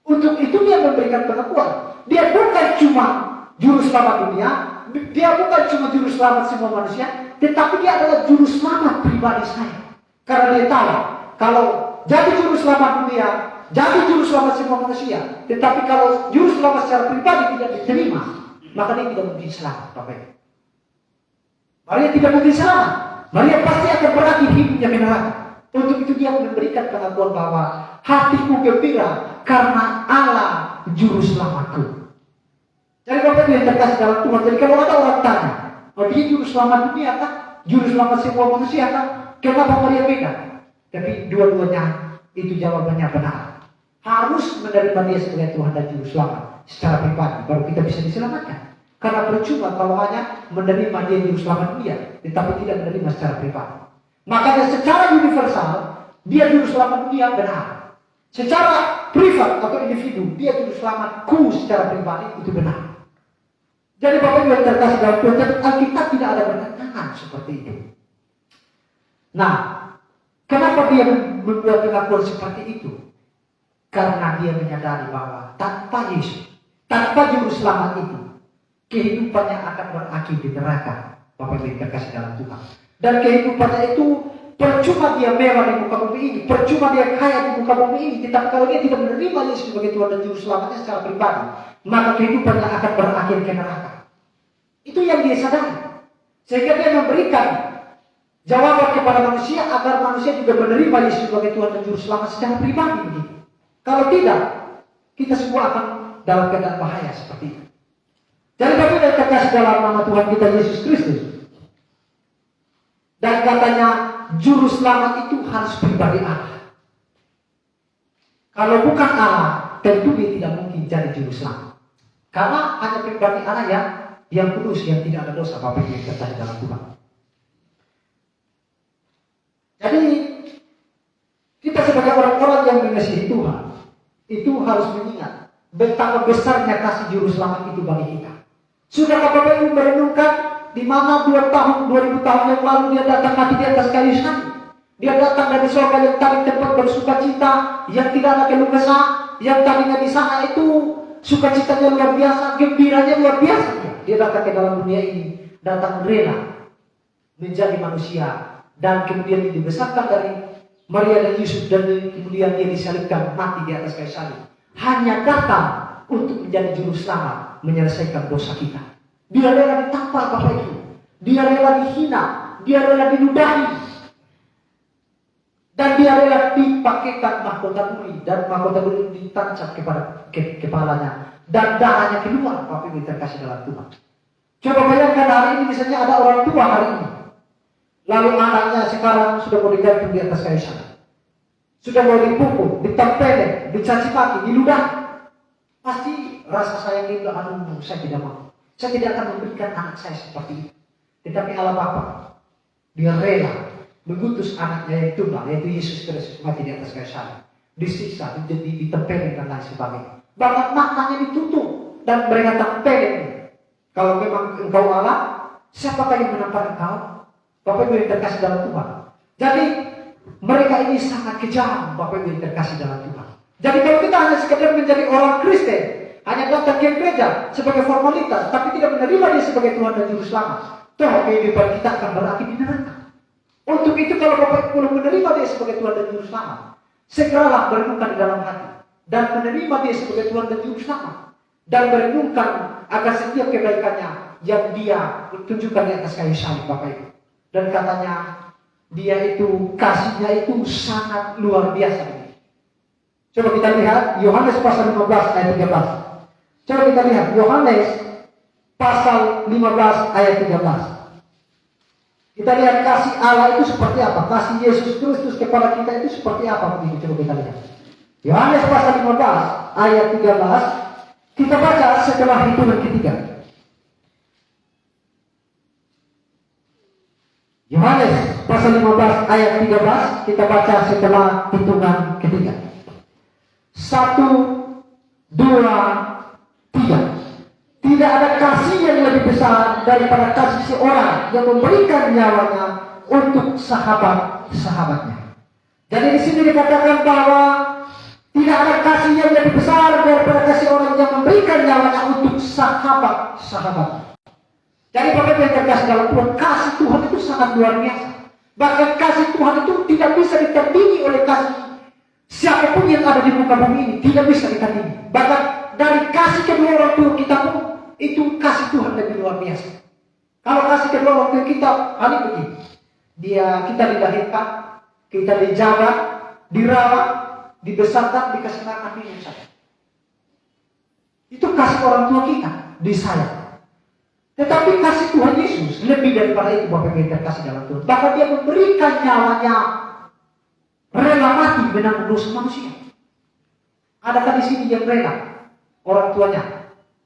Untuk itu dia memberikan pengakuan. Dia bukan cuma juru selamat dunia, dia bukan cuma juru selamat semua manusia, tetapi dia adalah juru selamat pribadi saya. Karena dia tahu, kalau jadi juru selamat dunia, jadi juru selamat semua manusia, tetapi kalau juru selamat secara pribadi tidak diterima, maka dia tidak mungkin selamat, Bapak Ibu. Maria tidak mungkin selamat. Maria pasti akan berakhir hidupnya di neraka. Untuk itu dia memberikan pengakuan bahwa hatiku gembira karena Allah juru selamatku. Jadi Bapak Ibu yang terkasih dalam Tuhan, jadi kalau ada orang tanya, dia juru selamat dunia kan? Juru selamat semua manusia kan? Kenapa Maria beda? Tapi dua-duanya itu jawabannya benar. Harus menerima dia sebagai Tuhan dan juru selamat secara pribadi, baru kita bisa diselamatkan. Karena percuma kalau hanya menerima dia juru selamat dunia, tetapi tidak menerima secara pribadi. Makanya secara universal dia juru selamat dunia benar. Secara privat atau individu dia juru selamatku secara pribadi itu benar. Jadi Bapak Ibu yang terkasih dalam Tuhan, Alkitab tidak ada bertentangan seperti itu. Nah, kenapa dia membuat pengakuan seperti itu? Karena dia menyadari bahwa tanpa Yesus, tanpa juru selamat itu, kehidupannya akan berakhir di neraka. Bapak Ibu yang terkasih dalam Tuhan. Dan kehidupannya itu percuma dia mewah di muka bumi ini, percuma dia kaya di muka bumi ini, tetapi kalau dia tidak menerima Yesus sebagai Tuhan dan juru selamatnya secara pribadi, maka kehidupannya akan berakhir ke neraka. Itu yang dia sadari. Sehingga dia memberikan jawaban kepada manusia agar manusia juga menerima Yesus sebagai Tuhan dan juru selamat secara pribadi begitu. Kalau tidak, kita semua akan dalam keadaan bahaya seperti itu. Jadi Bapak Ibu yang terkasih dalam nama Tuhan kita Yesus Kristus. Dan katanya juru selamat itu harus pribadi Allah. Kalau bukan Allah, tentu dia tidak mungkin jadi juru selamat. Karena hanya pribadi Allah yang yang kudus, yang tidak ada dosa, Bapak Ibu yang terkasih dalam Tuhan. Jadi kita sebagai orang-orang yang mengasihi Tuhan itu harus mengingat betapa besarnya kasih juru selamat itu bagi kita. Sudahkah Bapak Ibu merenungkan di mana 2000 tahun yang lalu dia datang mati di atas kayu salib? Dia datang dari surga yang tadi tempat bersuka cita, yang tidak ada keluh kesah, yang tadinya di sana itu sukacitanya luar biasa, gembiranya luar biasa. Dia datang ke dalam dunia ini, datang rela menjadi manusia, dan kemudian dibesarkan dari Maria dan Yusuf, dan kemudian dia disalibkan mati di atas kayu salib. Hanya datang untuk menjadi juru selamat, menyelesaikan dosa kita. Dia rela ditampar Bapak Ibu, dia rela dihina, dia rela diludahi, dan dia rela dipakaikan mahkota duri, dan mahkota duri ditancap kepada kepalanya, dan darahnya keluar. Bapak Ibu terkasih dalam Tuhan. Coba bayangkan hari ini misalnya ada orang tua hari ini, lalu anaknya sekarang sudah mau digantung di atas kayu salib, sudah mau dipukul, ditempelin, dicaci maki, diludahi. Pasti rasa sayang dia bilang, aduh saya tidak mau, saya tidak akan memberikan anak saya seperti itu. Tetapi Allah Bapa, dia rela mengutus anaknya yang tunggal, yaitu Yesus Kristus, mati di atas kayu salib, disiksa, ditempelin dan lain sebagainya. Bahkan matanya ditutup dan mereka tempelin. Kalau memang engkau Allah, siapakah yang menampar engkau? Bapak Ibu yang terkasih dalam Tuhan. Jadi mereka ini sangat kejam, Bapak Ibu yang terkasih dalam Tuhan. Jadi kalau kita hanya sekedar menjadi orang Kristen, hanya datang ke gereja sebagai formalitas, tapi tidak menerima dia sebagai Tuhan dan Juru Selamat, toh kehidupan kita akan berakhir di neraka. Untuk itu kalau Bapak Ibu belum menerima dia sebagai Tuhan dan Juru Selamat, segeralah merenungkan di dalam hati dan menerima dia sebagai Tuhan dan Juru Selamat, dan merenungkan agar setiap kebaikannya yang dia tunjukkan di atas kayu salib, Bapak Ibu. Dan katanya dia itu kasihnya itu sangat luar biasa. Coba kita lihat Yohanes pasal 15 ayat 13. Coba kita lihat Yohanes pasal 15 ayat 13. Kita lihat kasih Allah itu seperti apa, kasih Yesus Kristus kepada kita itu seperti apa. Begitu, coba kita lihat Yohanes pasal 15 ayat 13. Kita baca setelah hitungan ketiga. Yohanes pasal 15 ayat 13, kita baca setelah hitungan ketiga. 1, 2, 3. Tidak ada kasih yang lebih besar daripada kasih seorang yang memberikan nyawanya untuk sahabat-sahabatnya. Jadi di sini dikatakan bahwa tidak ada kasih yang lebih besar daripada kasih orang yang memberikan nyawanya untuk sahabat-sahabatnya. Jadi Bapak yang terkasih dalam Tuhan, kasih Tuhan itu sangat luar biasa. Bahkan kasih Tuhan itu tidak bisa ditandingi oleh kasih siapapun yang ada di muka bumi ini, tidak bisa ditandingi. Bahkan dari kasih kedua orang tua kita pun, itu kasih Tuhan lebih luar biasa. Kalau kasih kedua orang tua kita, hari begini, kita dilahirkan, kita dijaga, dirawat, dibesarkan, dikasih makan minum saja. Itu kasih orang tua kita, disayang. Tetapi kasih Tuhan Yesus lebih daripada itu, Bapak yang terkasih dalam Tuhan. Bahkan dia memberikan nyawanya, rela mati menanggung dosa manusia. Adakah di sini yang rela orang tuanya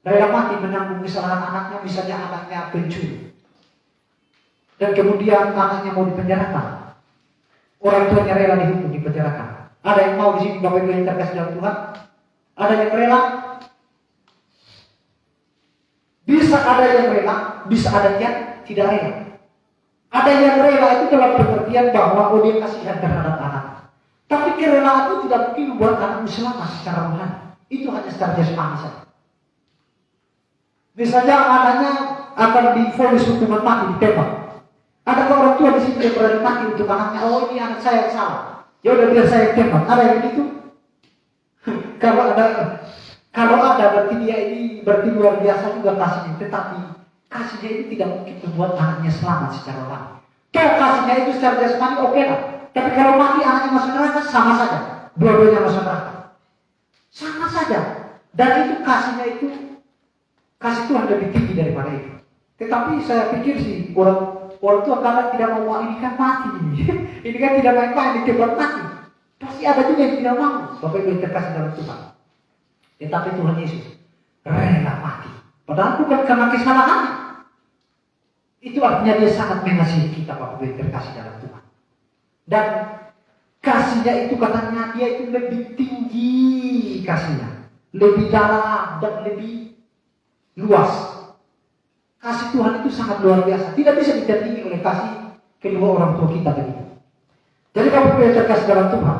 rela mati menanggung kesalahan anaknya, misalnya anaknya pencuri, dan kemudian anaknya mau dipenjarakan, orang tuanya rela dihukum, dipenjarakan. Ada yang mau di sini, Bapak Ibu yang terkasih dalam Tuhan? Ada yang rela? Bisa ada yang rela, bisa ada yang tidak rela. Ada yang rela itu dalam pengertian bahwa dia kasihan terhadap anak. Tapi kerelaan itu tidak mungkin membuat anakmu selamat secara rohani. Itu hanya secara jasmani saja. Misalnya anaknya akan divonis hukuman mati, ditembak. Adakah orang tua di sini yang berani mati untuk anaknya? Oh, ini anak saya yang salah, ya udah biar saya tembak. Ada yang begitu? Kalau ada berarti dia ini berarti luar biasa juga kasihnya. Tetapi kasihnya itu tidak mungkin membuat anaknya selamat secara rohani. Kalau kasihnya itu secara jasmani oke lah. Tapi kalau mati anaknya masuk neraka, sama saja. Dua-duanya masuk neraka, sama saja. Dan itu kasihnya itu, kasih Tuhan lebih tinggi daripada itu. Tetapi saya pikir sih orang tua kadang tidak mau, ini kan mati ini. Ini kan tidak main-main, ditembak mati. Pasti ada juga yang tidak mau. Bapak Ibu yang terkasih dalam Tuhan. Tetapi Tuhan Yesus rela mati. Padahal bukan karena kesalahan. Itu artinya dia sangat mengasihi kita, Bapak Ibu terkasih dalam Tuhan. Dan kasihnya itu katanya dia itu lebih tinggi kasihnya, lebih dalam dan lebih luas. Kasih Tuhan itu sangat luar biasa, tidak bisa ditandingi oleh kasih kedua orang tua kita begitu. Jadi Bapak Ibu terkasih dalam Tuhan,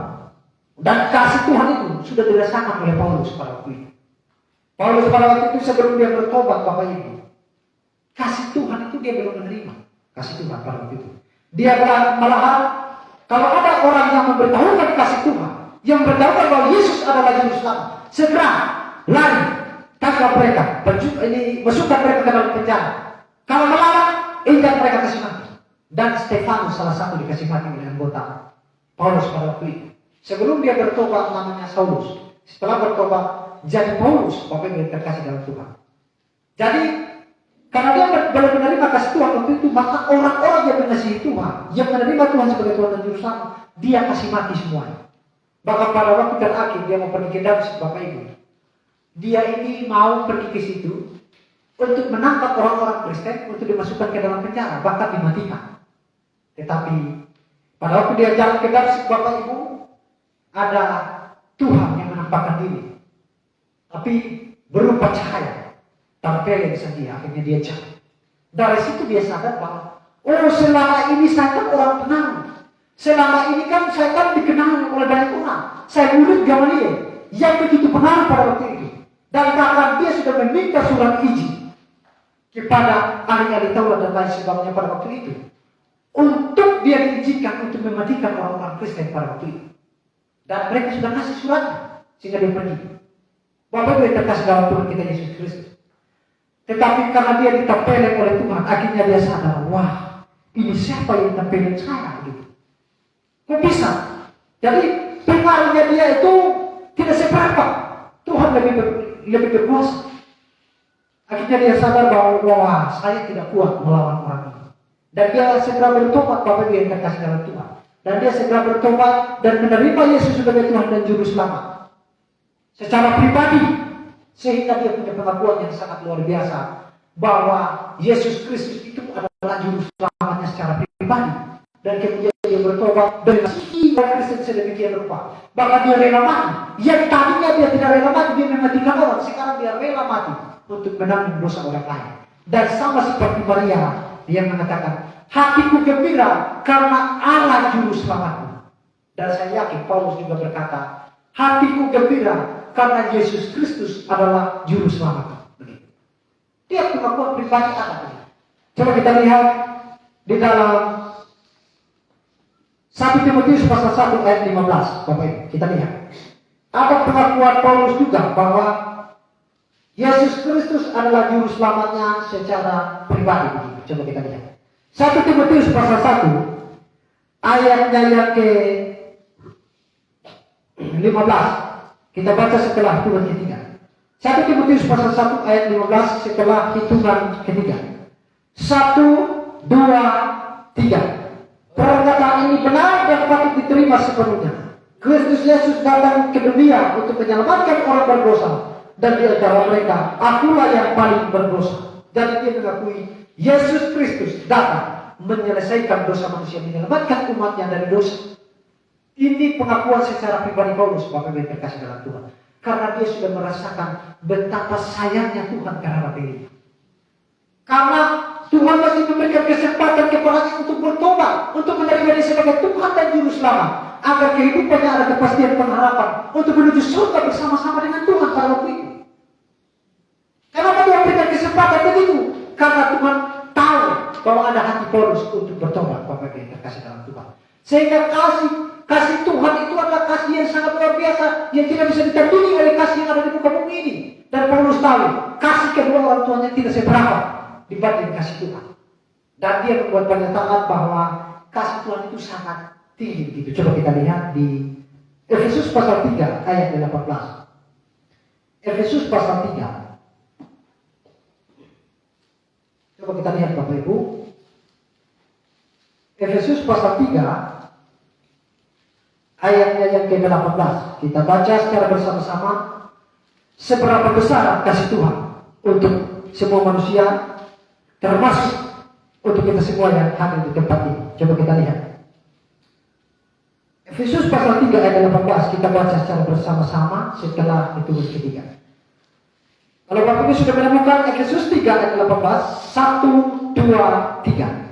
dan kasih Tuhan itu sudah dirasakan oleh Paulus pada waktu itu. Paulus pada waktu itu sebelum dia bertobat, Bapak Ibu, kasih Tuhan itu dia belum menerima. Kasih Tuhan pada waktu itu. Dia malahan kalau ada orang yang memberitahukan kasih Tuhan, yang memberitahukan bahwa Yesus adalah Juru Selamat, segera lari, tangkap mereka, masukkan mereka ke dalam penjara. Kalau melawan, injak mereka kasih mati. Dan Stefanus salah satu dikasih mati oleh anggota Paulus pada waktu itu. Sebelum dia bertobat namanya Saulus. Setelah bertobat jadi Paulus, Bapak Ibu terkasih dalam Tuhan. Jadi karena dia belum menerima kasih Tuhan waktu itu, maka orang-orang yang mengasihi Tuhan, yang menerima Tuhan sebagai Tuhan dan Juru Selamat, dia kasih mati semuanya. Bahkan pada waktu terakhir dia mau pergi ke Damaskus, Bapak Ibu, dia ini mau pergi ke situ untuk menangkap orang-orang Kristen untuk dimasukkan ke dalam penjara, bahkan dimatikan. Tetapi pada waktu dia jalan ke Damaskus, Bapak Ibu, ada Tuhan yang menampakkan diri, tapi berupa cahaya. Tampil di dia, akhirnya dia jatuh. Dari situ dia sadar bahwa, oh selama ini saya kan orang tenang. Selama ini kan saya kan dikenal oleh banyak orang. Saya murid Gamaliel yang begitu pengaruh pada waktu itu. Dan bahkan dia sudah meminta surat izin kepada ahli-ahli Taurat dan lain sebagainya pada waktu itu, untuk dia diizinkan untuk mematikan orang-orang Kristen pada waktu itu. Dan mereka sudah kasih suratnya sehingga dia pergi. Bapak Ibu terkasih dalam Tuhan kita Yesus Kristus. Tetapi karena dia ditempelin oleh Tuhan, akhirnya dia sadar, wah, ini siapa yang tempelin saya gitu. Kok bisa? Jadi pengaruhnya dia itu tidak seberapa. Tuhan lebih berkuasa. Akhirnya dia sadar bahwa, wah, saya tidak kuat melawan orang ini. Dan dia segera bertobat, Bapak Ibu yang terkasih dalam Tuhan. Dan dia segera bertobat dan menerima Yesus sebagai Tuhan dan Juru Selamat secara pribadi. Sehingga dia punya pengakuan yang sangat luar biasa bahwa Yesus Kristus itu adalah Juru Selamatnya secara pribadi. Dan kemudian dia bertobat dan mengasihi orang Kristen sedemikian rupa. Bahkan dia rela mati. Yang tadinya dia tidak rela mati, dia mematikan orang. Sekarang dia rela mati untuk menanggung dosa orang lain. Dan sama seperti Maria yang mengatakan, hatiku gembira karena Allah Juru Selamatku. Dan saya yakin Paulus juga berkata, hatiku gembira karena Yesus Kristus adalah Juru Selamat. Begitu. Dia pengakuan pribadi ada. Coba kita lihat di dalam 1 Timotius pasal 1 ayat 15. Bapak Ibu, kita lihat. Ada pengakuan Paulus juga bahwa Yesus Kristus adalah Juru Selamatnya secara pribadi. Begitu. Coba kita lihat. 1 Timotius pasal 1 ayatnya yang ke 15. Kita baca setelah hitungan ketiga. 1 Timotius pasal 1 ayat 15 setelah hitungan ketiga. 1, 2, 3. Perkataan ini benar dan patut diterima sepenuhnya. Kristus Yesus datang ke dunia untuk menyelamatkan orang berdosa, dan di antara mereka akulah yang paling berdosa. Jadi dia mengakui Yesus Kristus datang menyelesaikan dosa manusia, menyelamatkan umatnya dari dosa. Ini pengakuan secara pribadi Paulus, Bapak Ibu terkasih dalam Tuhan. Karena dia sudah merasakan betapa sayangnya Tuhan terhadap dirinya. Karena Tuhan masih memberikan kesempatan kepadanya untuk bertobat, untuk menerima dia sebagai Tuhan dan Juru Selamat, agar kehidupannya ada kepastian pengharapan untuk menuju surga bersama-sama dengan Tuhan pada waktu itu. Kenapa Tuhan berikan kesempatan begitu? Karena Tuhan tahu bahwa ada hati Paulus untuk bertobat, Bapak Ibu terkasih dalam Tuhan. Sehingga kasih Tuhan itu adalah kasih yang sangat luar biasa, yang tidak bisa ditandingi oleh kasih yang ada di muka bumi ini. Dan Paulus tahu kasih kedua orang tuanya tidak seberapa dibanding kasih Tuhan. Dan dia membuat pernyataan bahwa kasih Tuhan itu sangat tinggi. Gitu. Coba kita lihat di Efesus pasal 3 ayat 18. Efesus pasal 3. Coba kita lihat Bapak Ibu. Efesus pasal 3 ayatnya yang ke-18. Kita baca secara bersama-sama. Seberapa besar kasih Tuhan untuk semua manusia, termasuk untuk kita semua yang hadir di tempat ini. Coba kita lihat. Efesus pasal 3 ayat 18 kita baca secara bersama-sama setelah itu ketiga. Kalau Bapak Ibu sudah menemukan Efesus 3 ayat 18, 1, 2, 3.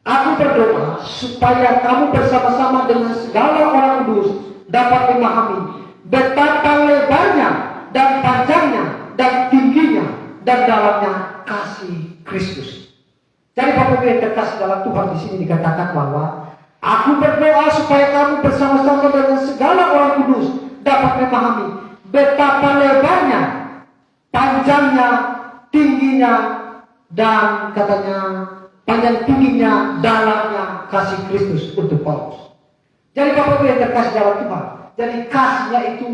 Aku berdoa supaya kamu bersama-sama dengan segala orang kudus dapat memahami betapa lebarnya dan panjangnya dan tingginya dan dalamnya kasih Kristus. Jadi Bapak Ibu yang terkasih dalam Tuhan, di sini dikatakan bahwa aku berdoa supaya kamu bersama-sama dengan segala orang kudus dapat memahami betapa lebarnya, panjangnya, tingginya, dan katanya panjang tingginya, dalamnya kasih Kristus untuk Paulus. Jadi Bapak Ibu yang terkasih dalam Tuhan, jadi kasihnya itu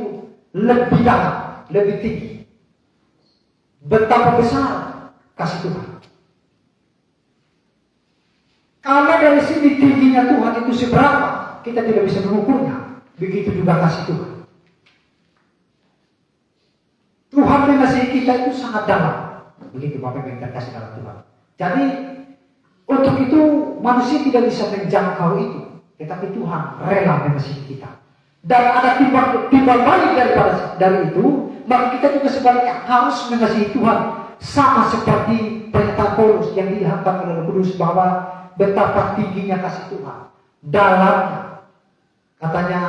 lebih dalam, lebih tinggi. Betapa besar kasih Tuhan. Kalau dari sini tingginya Tuhan itu seberapa, kita tidak bisa mengukurnya. Begitu juga kasih Tuhan. Tuhan mengasihi kita itu sangat dalam. Begitu Bapak Ibu yang terkasih dalam Tuhan. Jadi untuk itu manusia tidak bisa menjangkau itu, tetapi Tuhan rela mengasihi kita. Dan ada timbal balik dari itu, maka kita juga sebaliknya harus mengasihi Tuhan, sama seperti pernyataan Paulus yang diilhamkan oleh Roh Kudus bahwa betapa tingginya kasih Tuhan, dalamnya, katanya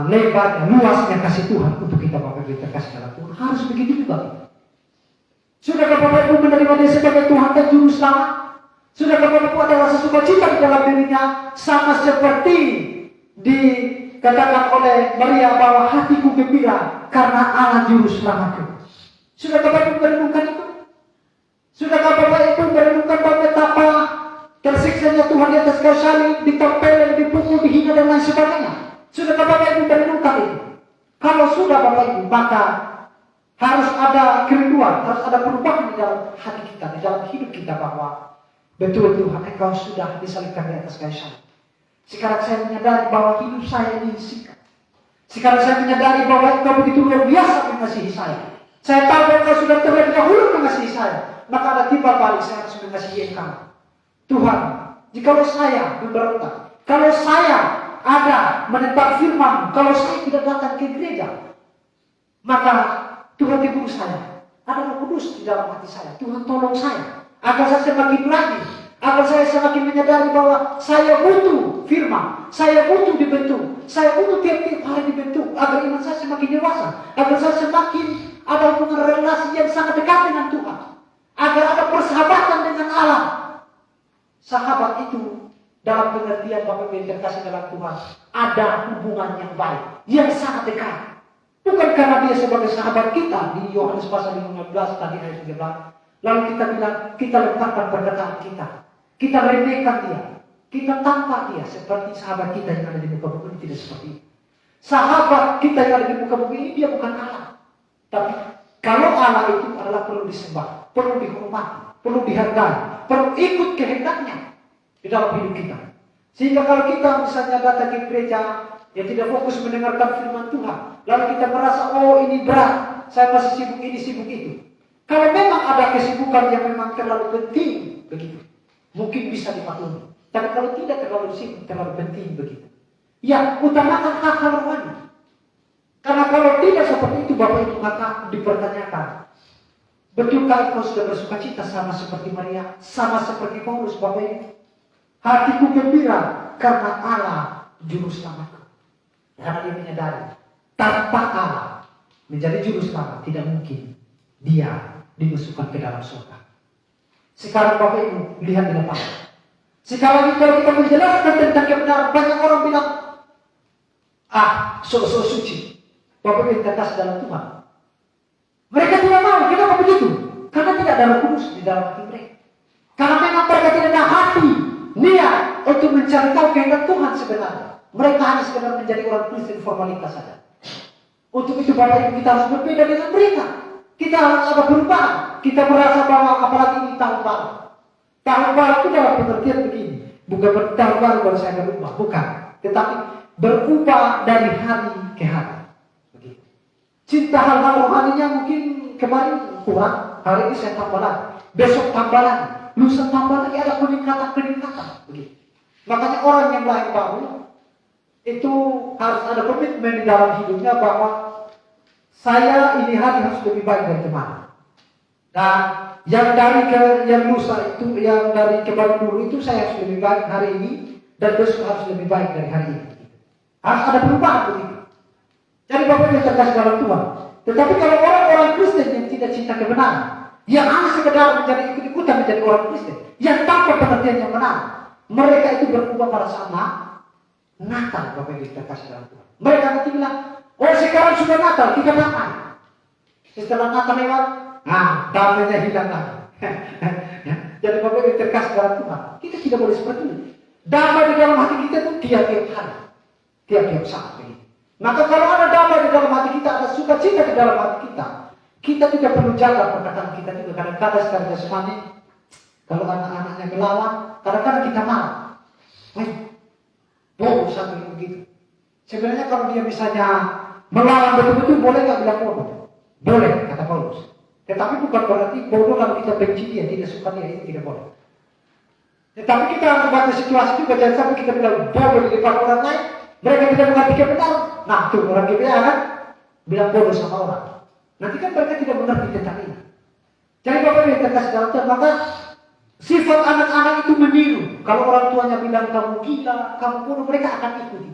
lebarnya, luasnya kasih Tuhan untuk kita Bapak Ibu terkasih dalam Tuhan. Harus begitu juga. Sudah Bapak Ibu menerima Dia sebagai Tuhan dan Juru Selamat? Sudah Bapak Ibu ada rasa sukacita di dalam dirinya, sama seperti dikatakan oleh Maria bahwa hatiku gembira karena Allah Juru Selamatku. Sudah Bapak Ibu merenungkan itu? Sudah Bapak Ibu merenungkan bahwa betapa tersiksanya Tuhan di atas kayu salib, ditempelin, dipukul, dihina dan lain sebagainya? Sudah Bapak Ibu merenungkan itu? Kalau sudah Bapak Ibu, maka harus ada kerinduan, harus ada perubahan di dalam hati kita, di dalam hidup kita bahwa betul Tuhan, Engkau sudah disalibkan di atas kayu salib. Sekarang saya menyadari bahwa hidup saya ini singkat. Sekarang saya menyadari bahwa Engkau begitu luar biasa mengasihi saya. Saya tahu bahwa Engkau sudah terlebih dahulu mengasihi saya. Maka ada timbal balik, saya harus mengasihi Engkau. Tuhan, jikalau saya memberontak, kalau saya ada menentang firman, kalau saya tidak datang ke gereja, maka Tuhan tegur saya. Ada Roh Kudus di dalam hati saya. Tuhan tolong saya agar saya semakin lagi, agar saya semakin menyadari bahwa saya butuh firman, saya butuh dibentuk, saya butuh tiap-tiap hari dibentuk, agar iman saya semakin dewasa, agar saya semakin ada hubungan relasi yang sangat dekat dengan Tuhan, agar ada persahabatan dengan Allah. Sahabat itu dalam pengertian Bapak Ibu yang terkasih dalam Tuhan, ada hubungan yang baik, yang sangat dekat. Bukan karena dia sebagai sahabat kita di Yohanes pasal 15 tadi ayat 13. Lalu kita bilang, kita letakkan perkataan kita. Kita remehkan dia. Kita tampak dia seperti sahabat kita yang ada di muka bumi ini, tidak seperti itu. Sahabat kita yang ada di muka bumi ini, dia bukan Allah. Tapi kalau Allah itu adalah perlu disembah, perlu dihormati, perlu dihargai, perlu ikut kehendaknya di dalam hidup kita. Sehingga kalau kita misalnya datang ke gereja yang tidak fokus mendengarkan firman Tuhan, lalu kita merasa, oh ini berat, saya masih sibuk ini, sibuk itu. Kalau memang ada kesibukan yang memang terlalu penting begitu, mungkin bisa dimaklumi. Tapi kalau tidak terlalu sibuk, terlalu penting begitu, ya utamakan hal-hal rohani. Karena kalau tidak seperti itu Bapak Ibu, maka dipertanyakan, betulkah engkau sudah bersukacita sama seperti Maria, sama seperti Paulus Bapak Ibu? Hatiku gembira karena Allah Juru Selamatku. Karena dia menyadari tanpa Allah menjadi Juru Selamat tidak mungkin dia dimasukkan ke dalam surga. Sekarang Bapak Ibu lihat di lapangan. Sekarang kalau kita menjelaskan tentang kebenaran, banyak orang bilang, so suci. Bapak Ibu terkasih dalam Tuhan. Mereka tidak mau. Kenapa begitu? Karena tidak ada Roh Kudus di dalam hati mereka. Karena memang mereka tidak ada hati, niat untuk mencari tahu kehendak Tuhan sebenarnya. Mereka hanya sekedar menjadi orang Kristen formalitas saja. Untuk itu Bapak Ibu kita harus berbeda dengan mereka. Kita harus ada perubahan. Kita merasa bahwa apalagi ini tahun baru. Tahun baru itu dalam pengertian begini. Bukan tahun baru baru saya berubah. Bukan. Tetapi berubah dari hari ke hari. Begitu. Cinta hal-hal rohaninya mungkin kemarin kurang. Hari ini saya tambah lagi. Besok tambah lagi. lusa tambah lagi ada peningkatan. Begitu. Makanya orang yang lahir baru itu harus ada komitmen di dalam hidupnya bahwa saya ini hari harus lebih baik dari kemarin. Dan yang lusa itu, yang dari kemarin dulu itu saya harus lebih baik hari ini dan besok harus lebih baik dari hari ini. Harus ada perubahan begitu. Jadi Bapak Ibu terkasih dalam Tuhan. Tetapi kalau orang-orang Kristen yang tidak cinta kebenaran, yang hanya sekedar menjadi ikut-ikutan menjadi orang Kristen, yang tanpa pengertian yang benar, mereka itu berubah pada saat Natal. Bapak Ibu terkasih dalam Tuhan. Mereka nanti bilang, oh sekarang sudah Natal, kita makan. Setelah Natal lewat, damainya hilang lagi. Jadi Bapak Ibu terkasih dalam Tuhan, kita tidak boleh seperti itu. Damai di dalam hati kita itu tiap-tiap hari, tiap-tiap saat. Maka kalau ada damai di dalam hati kita, ada sukacita di dalam hati kita tidak perlu jaga perkataan kita juga. Kadang-kadang secara jasmani, kalau anak-anaknya melawan, kadang-kadang kita marah. Bodoh satu begitu. Sebenarnya kalau dia misalnya melawan betul-betul, boleh nggak bilang bodoh? Boleh, kata Paulus. Tetapi bukan berarti bodoh kalau kita benci dia, tidak suka dia, itu tidak boleh. Tetapi kita harus baca situasi juga, jangan sampai kita bilang bodoh di depan orang lain, mereka tidak mengerti kebenaran. Nah, tuh orang GBA kan bilang bodoh sama orang. Nanti kan mereka tidak mengerti tentang ini. Jadi Bapak Ibu terkasih dalam Tuhan, maka sifat anak-anak itu meniru. Kalau orang tuanya bilang kamu gila, kamu bodoh, mereka akan ikuti.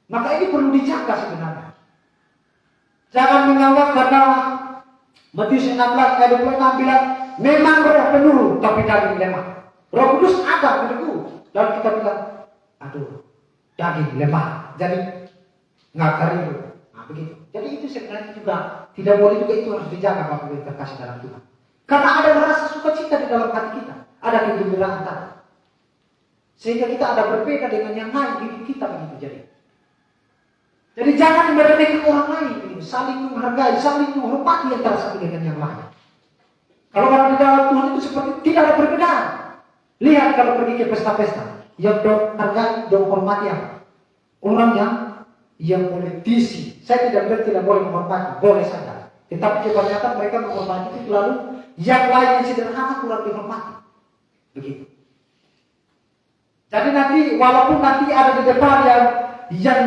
Maka ini perlu dijaga sebenarnya. Jangan mengawal karena Matius 16 ayat 26 bilang, memang roh penurut tapi daging lemah. Roh Kudus ada menurut. Lalu kita bilang, aduh, daging lemah, jadi nggak kering. Nah begitu. Jadi itu sebenarnya juga tidak boleh, juga itu harus dijaga Bapak Ibu terkasih dalam Tuhan. Karena ada rasa sukacita di dalam hati kita, ada kegembiraan tadi. Sehingga kita ada berbeda dengan yang lain, hidup kita begitu jadi jangan meremehkan orang lain, saling menghargai, saling menghormati antara satu dengan yang lain. Kalau orang di dalam Tuhan itu seperti tidak ada perbedaan. Lihat kalau pergi ke pesta-pesta, yang dong hargai, dong hormati apa? Orang yang politisi. Saya tidak bilang tidak boleh menghormati, boleh saja. Tetapi kebanyakan mereka menghormati itu, lalu yang lain yang sederhana kurang dihormati. Begitu. Jadi nanti walaupun nanti ada di depan yang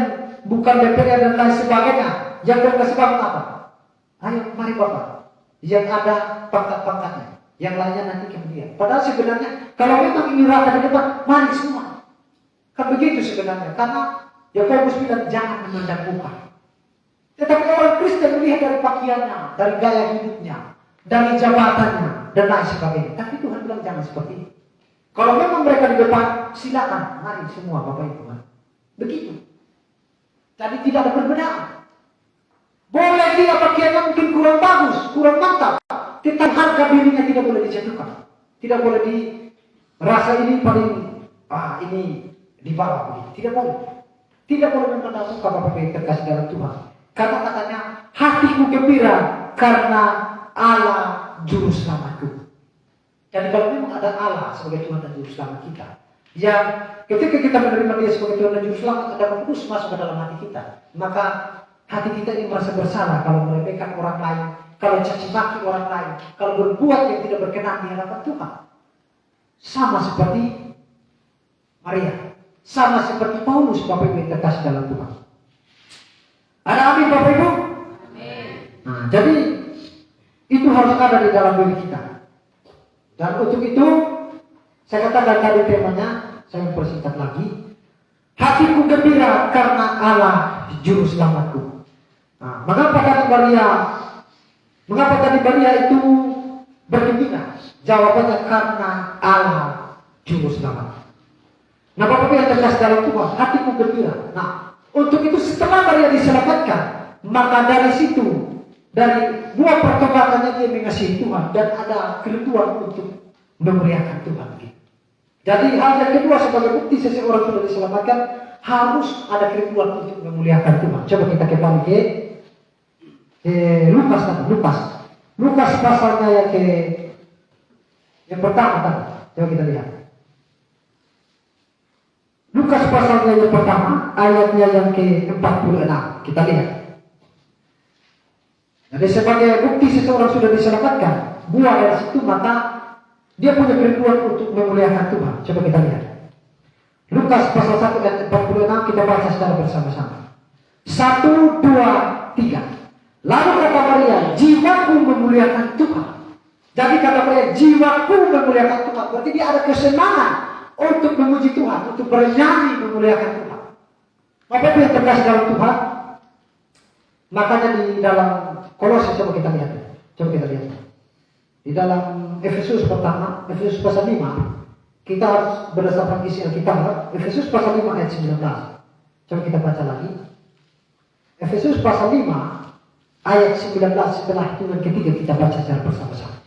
bukan DPR dan lain sebagainya, yang berkasih bangun apa? Ayo mari Bapak, yang ada pangkat-pangkatnya, yang lainnya nanti kemudian. Padahal sebenarnya kalau memang ini rata di depan, mari semua. Kan begitu sebenarnya, karena Yakobus bilang jangan memandang muka. Tetapi orang Kristen melihat dari pakaiannya, dari gaya hidupnya, dari jabatannya, dan lain sebagainya. Tapi Tuhan bilang jangan seperti itu. Kalau memang mereka di depan, silakan, mari semua Bapak Ibu. Begitu. Jadi tidak ada perbedaan. Boleh dia pakaiannya mungkin kurang bagus, kurang mantap, tetapi harga dirinya tidak boleh dijatuhkan. Tidak boleh merasa ini paling ini di bawah begitu. Tidak boleh. Tidak boleh memandang muka Bapak Ibu terkasih dalam Tuhan. Karena katanya hatiku gembira karena Allah juru selamatku. Jadi kalau memang ada Allah sebagai Tuhan dan juru selamat kita, yang ketika kita menerima dia sebagai Tuhan dan juru selamat, ada Roh Kudus masuk ke dalam hati kita, maka hati kita ini merasa bersalah kalau meremehkan orang lain, kalau caci maki orang lain, kalau berbuat yang tidak berkenan di hadapan Tuhan. Sama seperti Maria, sama seperti Paulus, Bapak Ibu terkasih dalam Tuhan. Ada amin Bapak Ibu? Amin. Nah, jadi itu harus ada di dalam diri kita. Dan untuk itu saya katakan tadi temanya, saya mempersingkat lagi. Hatiku gembira karena Allah juru selamatku. Nah, mengapa tadi Maria itu bergembira? Jawabannya karena Allah juru selamat. Nah, Bapak Ibu yang terkasih dalam Tuhan, hatiku gembira. Nah, untuk itu setelah Maria diselamatkan, maka dari situ, dari buah pertobatannya dia mengasihi Tuhan dan ada kerinduan untuk memuliakan Tuhan. Jadi hal yang kedua sebagai bukti seseorang sudah diselamatkan, harus ada kerinduan untuk memuliakan Tuhan. Coba kita kembali ke Lukas pasalnya yang pertama tadi. Coba kita lihat. Lukas pasalnya yang pertama, ayatnya yang ke-46. Kita lihat. Jadi sebagai bukti seseorang sudah diselamatkan, buah dari situ maka Dia punya kerinduan untuk memuliakan Tuhan. Coba kita lihat. Lukas pasal 1 ayat 46 kita baca secara bersama-sama. 1, 2, 3. Lalu kata Maria, jiwaku memuliakan Tuhan. Jadi kata Maria, jiwaku memuliakan Tuhan. Berarti dia ada kesenangan untuk memuji Tuhan, untuk bernyanyi memuliakan Tuhan. Bapak yang terkasih dalam Tuhan, makanya di dalam Kolose coba kita lihat. Di dalam Efesus pertama, Efesus pasal 5, kita harus berdasarkan isi Alkitab. Efesus pasal 5 ayat 19. Coba kita baca lagi. Efesus pasal 5 ayat 19 setelah hitungan ketiga kita baca secara bersama-sama.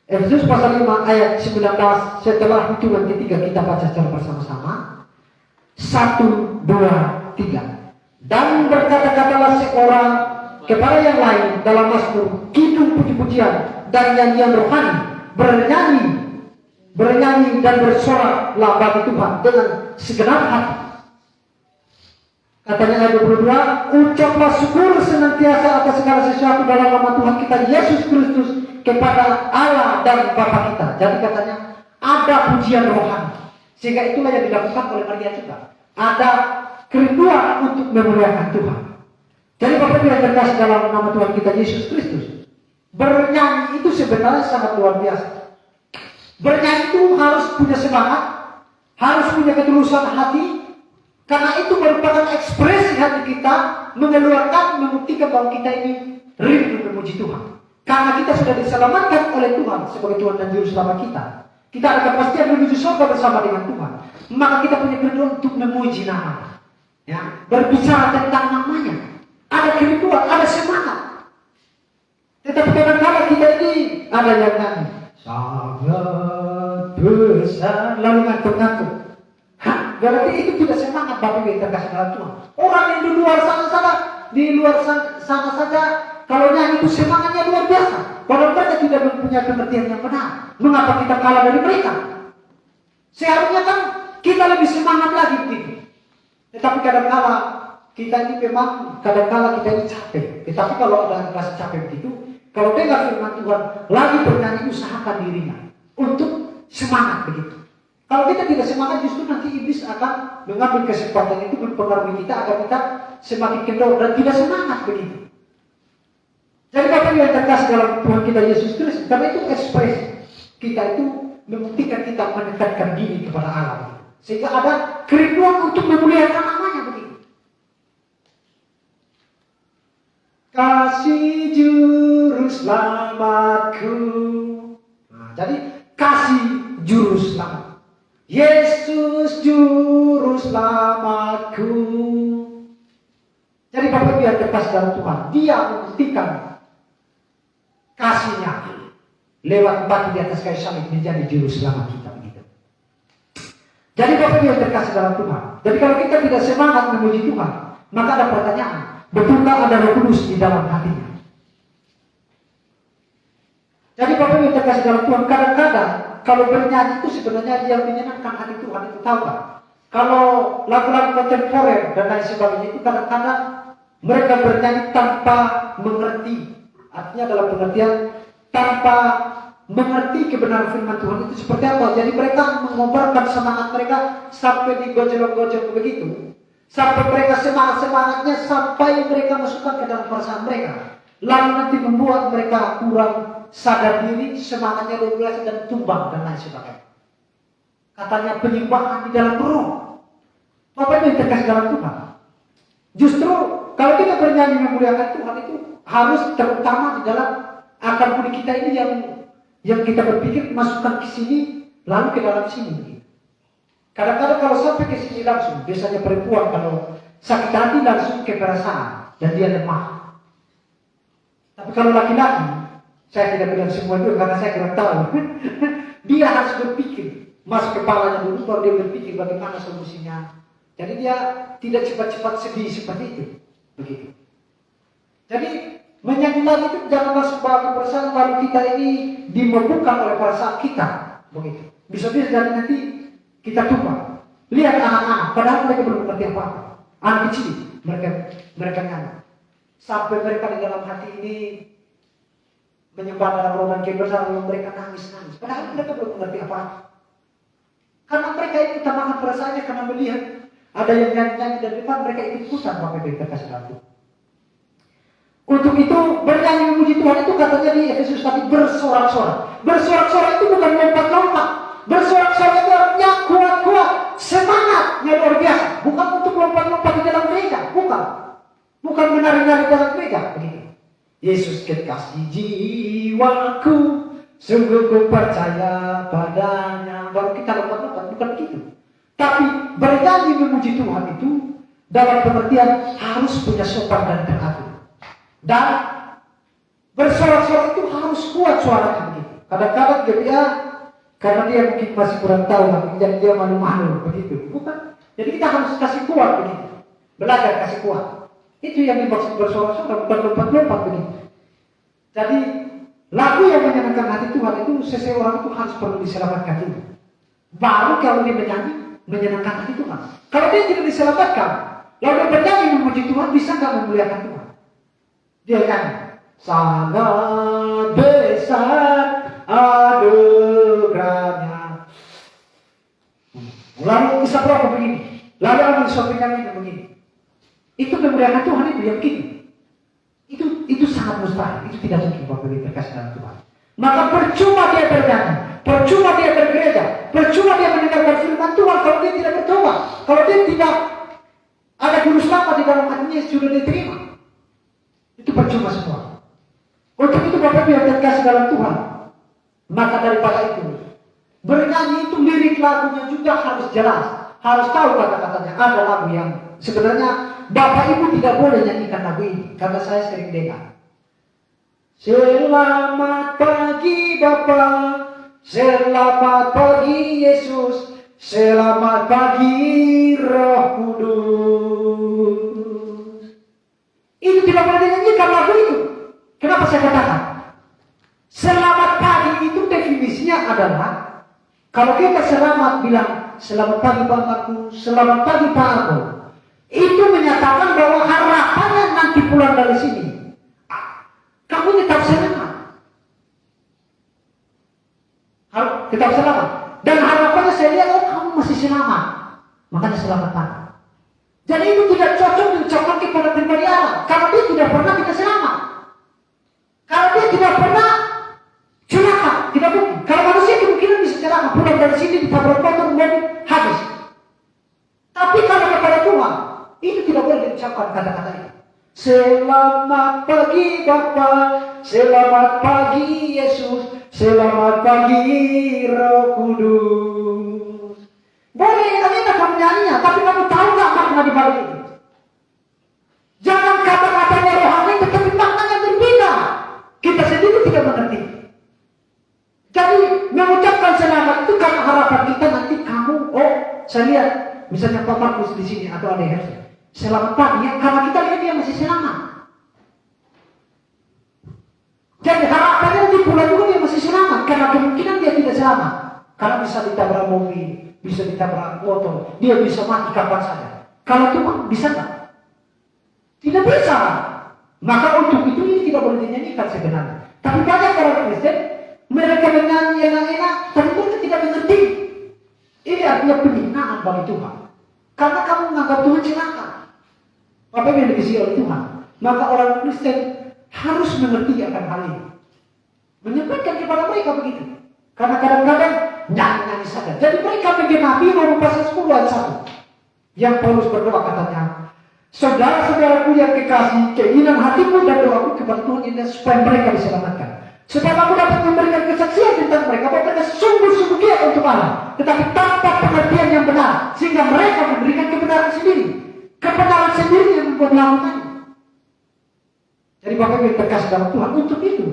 Efesus pasal 5 ayat 19 setelah hitungan ketiga kita baca secara bersama-sama. 1, 2, 3. Dan berkata-katalah seorang kepada yang lain dalam mazmur, kidung puji-pujian dan nyanyian rohani, bernyanyi dan bersoraklah bagi Tuhan dengan segenap hati. Katanya ayat 22, ucaplah syukur senantiasa atas segala sesuatu dalam nama Tuhan kita Yesus Kristus kepada Allah dan Bapa kita. Jadi katanya ada pujian rohani, sehingga itulah yang dilakukan oleh Maria juga. Ada kerinduan untuk memuliakan Tuhan. Jadi Bapak yang terkasih dalam nama Tuhan kita Yesus Kristus, bernyanyi itu sebenarnya sangat luar biasa. Bernyanyi itu harus punya semangat, harus punya ketulusan hati, karena itu merupakan ekspresi hati kita, mengeluarkan, membuktikan bahwa kita ini rindu memuji Tuhan. Karena kita sudah diselamatkan oleh Tuhan sebagai Tuhan dan Juru Selamat kita. Kita ada kepastian menuju surga bersama dengan Tuhan. Maka kita punya kerinduan untuk memuji nama, ya, berbicara tentang namanya. Ada kerinduan, ada semangat. Tetapi kadang-kadang kita ini ada yang nyanyi sangat besar, lalu ngantuk-ngantuk. Berarti itu tidak semangat Bapak Ibu terkasih dalam Tuhan. Orang yang di luar sana saja, kalau nyanyi itu semangatnya luar biasa. Kalau mereka tidak mempunyai pengertian yang benar, mengapa kita kalah dari mereka? Seharusnya kan kita lebih semangat lagi begitu. Tetapi kadang-kala kita ini memang kadang-kala kita ini capek. Tetapi kalau ada rasa capek begitu, kalau dengar firman Tuhan lagi bernyanyi, usahakan dirinya untuk semangat begitu. Kalau kita tidak semangat, justru nanti iblis akan mengambil kesempatan itu mempengaruhi kita agar kita semakin kendor dan tidak semangat begitu. Jadi Bapak yang terkasih dalam Tuhan kita Yesus Kristus, karena itu ekspresi kita itu membuktikan kita mendekatkan diri kepada Allah, sehingga ada kerinduan untuk memuliakan namanya begitu. Kasih juru selamatku. Nah, jadi kasih juru selamat. Yesus juru selamatku. Jadi Bapak biar terkasih dalam Tuhan, dia membuktikan kasihnya lewat mati di atas kayu salib menjadi juru selamat kita begitu. Jadi Bapak biar terkasih dalam Tuhan. Jadi kalau kita tidak semangat memuji Tuhan, maka ada pertanyaan, betulkah ada Roh Kudus di dalam hatinya? Jadi Bapak yang terkasih dalam Tuhan, kadang-kadang kalau bernyanyi itu sebenarnya yang menyenangkan hati Tuhan itu, tahu kan? Kalau lagu-lagu kontemporer dan lain sebagainya itu kadang-kadang mereka bernyanyi tanpa mengerti. Artinya dalam pengertian tanpa mengerti kebenaran firman Tuhan itu seperti apa. Jadi mereka mengobarkan semangat mereka sampai digojol-gojol begitu. Sampai mereka semangatnya sampai mereka masukkan ke dalam perasaan mereka. Lalu nanti membuat mereka kurang sadar diri, semangatnya luar biasa dan tumbang dan lain sebagainya. Katanya penyembahan di dalam roh. Bapak yang terkasih dalam Tuhan. Justru kalau kita bernyanyi memuliakan Tuhan itu harus terutama di dalam akal budi kita ini yang kita berpikir masukkan ke sini lalu ke dalam sini. Kadang-kadang kalau sampai ke sini langsung, biasanya perempuan kalau sakit hati langsung ke perasaan dan dia lemah. Tapi kalau laki-laki, saya tidak bilang semua itu karena saya kurang tahu. Dia harus berpikir, masuk kepalanya dulu baru dia berpikir bagaimana solusinya. Jadi dia tidak cepat-cepat sedih seperti itu. Begitu. Jadi menyanyi lagu itu janganlah sebagai perasaan lalu kita ini dimabukkan oleh perasaan kita. Begitu. Bisa-bisa jadi nanti kita tumpah. Lihat anak-anak, padahal mereka belum mengerti apa-apa. Anak kecil, mereka nyanyi. Sampai mereka di dalam hati ini menyembah dalam rombongan kebesaran, lalu mereka nangis-nangis. Padahal mereka belum mengerti apa-apa. Karena mereka itu utamakan perasaannya karena melihat ada yang nyanyi-nyanyi dari depan, mereka ikut-ikutan Bapak Ibu terkasih dalam Tuhan. Untuk itu bernyanyi memuji Tuhan itu katanya di Efesus tadi bersorak-sorak. Bersorak-sorak itu bukan lompat-lompat. Bersorak-sorak itu artinya kuat-kuat, semangatnya luar biasa. Bukan untuk lompat-lompat di dalam gereja, bukan. Bukan menari-nari dalam gereja, begitu. Yesus kekasih jiwaku, sungguh ku percaya padanya. Baru kita lompat-lompat, bukan begitu. Tapi bernyanyi memuji Tuhan itu dalam pengertian harus punya sopan dan teratur. Dan bersorak-sorak itu harus kuat suaranya begitu. Kadang-kadang dia karena dia mungkin masih kurang tahu, jadi dia malu-malu begitu. Bukan. Jadi kita harus kasih kuat begitu. Belajar kasih kuat. Itu yang dimaksud bersorak-sorak, bukan lompat-lompat begitu. Jadi lagu yang menyenangkan hati Tuhan itu seseorang itu harus perlu diselamatkan dulu. Baru kalau dia menyanyi menyenangkan hati Tuhan. Kalau dia tidak diselamatkan, lalu dia bernyanyi memuji Tuhan, bisa nggak memuliakan Tuhan? Dia nyanyi, sangat besar anugerahnya. Lalu bisa berapa begini? Lalu ambil sopingan begini. Itu memuliakan Tuhan itu yang begini. Itu sangat mustahil. Itu tidak mungkin Bapak Ibu terkasih dalam Tuhan. Maka percuma dia bernyanyi, percuma dia bergereja, percuma dia mendengarkan firman Tuhan kalau dia tidak bertobat, kalau dia tidak ada guru selamat di dalam hatinya sudah diterima. Itu percuma semua. Untuk itu Bapak Ibu yang terkasih dalam Tuhan, maka daripada itu bernyanyi itu lirik lagunya juga harus jelas, harus tahu kata-katanya. Ada lagu yang sebenarnya Bapak Ibu tidak boleh nyanyikan lagu ini karena saya sering dengar. Selamat pagi Bapa, selamat pagi Yesus, selamat pagi Roh Kudus. Itu tidak boleh dinyanyikan lagu itu. Kenapa saya katakan? Selamat pagi itu definisinya adalah kalau kita selamat bilang selamat pagi Bapakku, selamat pagi Pak Aku. Itu menyatakan bahwa harapannya nanti pulang dari sini kamu tetap selamat. Tetap selamat. Dan harapannya saya lihat, oh kamu masih selamat. Makanya selamat pagi. Jadi itu tidak cocok diucapkan kepada pribadi Allah. Karena dia tidak pernah tidak selamat. Kalau dia tidak pernah celaka, tidak mungkin. Kalau manusia kemungkinan bisa celaka, pulang dari sini ditabrak motor, mobil, habis. Tapi kalau kepada Tuhan, itu tidak boleh diucapkan kata-kata itu. Selamat pagi Bapa, selamat pagi Yesus, selamat pagi Roh Kudus. Boleh enak-enak kamu nyanyinya, tapi kamu tahu nggak makna di balik itu? Jangan kata-katanya rohani, tetapi maknanya berbeda. Kita sendiri tidak mengerti. Jadi mengucapkan selamat itu karena harapan kita nanti kamu, oh saya lihat misalnya Pak Markus di sini atau ada yang selamat pagi, ya, karena kita lihat dia masih selamat. Jadi harapannya di pulang juga dia masih selamat, karena kemungkinan dia tidak selamat. Karena bisa ditabrak mobil, bisa ditabrak motor, dia bisa mati kapan saja. Kalau Tuhan bisa nggak? Tidak bisa. Maka untuk itu ini tidak boleh dinyanyikan sebenarnya. Tapi banyak orang Kristen, mereka menyanyi enak-enak, tapi mereka tidak mengerti. Ini artinya penghinaan bagi Tuhan. Karena kamu menganggap Tuhan celaka. Apa yang dikasih oleh Tuhan? Maka orang Kristen harus mengerti akan hal ini. Menyampaikan kepada mereka begitu. Karena kadang-kadang nyanyi-nyanyi saja. Jadi mereka menggenapi Roma pasal 10 ayat 1. Yang Paulus berdoa katanya, saudara-saudaraku yang kekasih, keinginan hatiku dan doaku kepada Tuhan ini supaya mereka diselamatkan. Supaya aku dapat memberikan kesaksian tentang mereka bahwa mereka sungguh-sungguh giat untuk Allah, tetapi tanpa pengertian yang benar, sehingga mereka memberikan kebenaran sendiri. Kebenaran sendiri yang membuat melakukannya. Jadi Bapak Ibu terkasih dalam Tuhan, untuk itu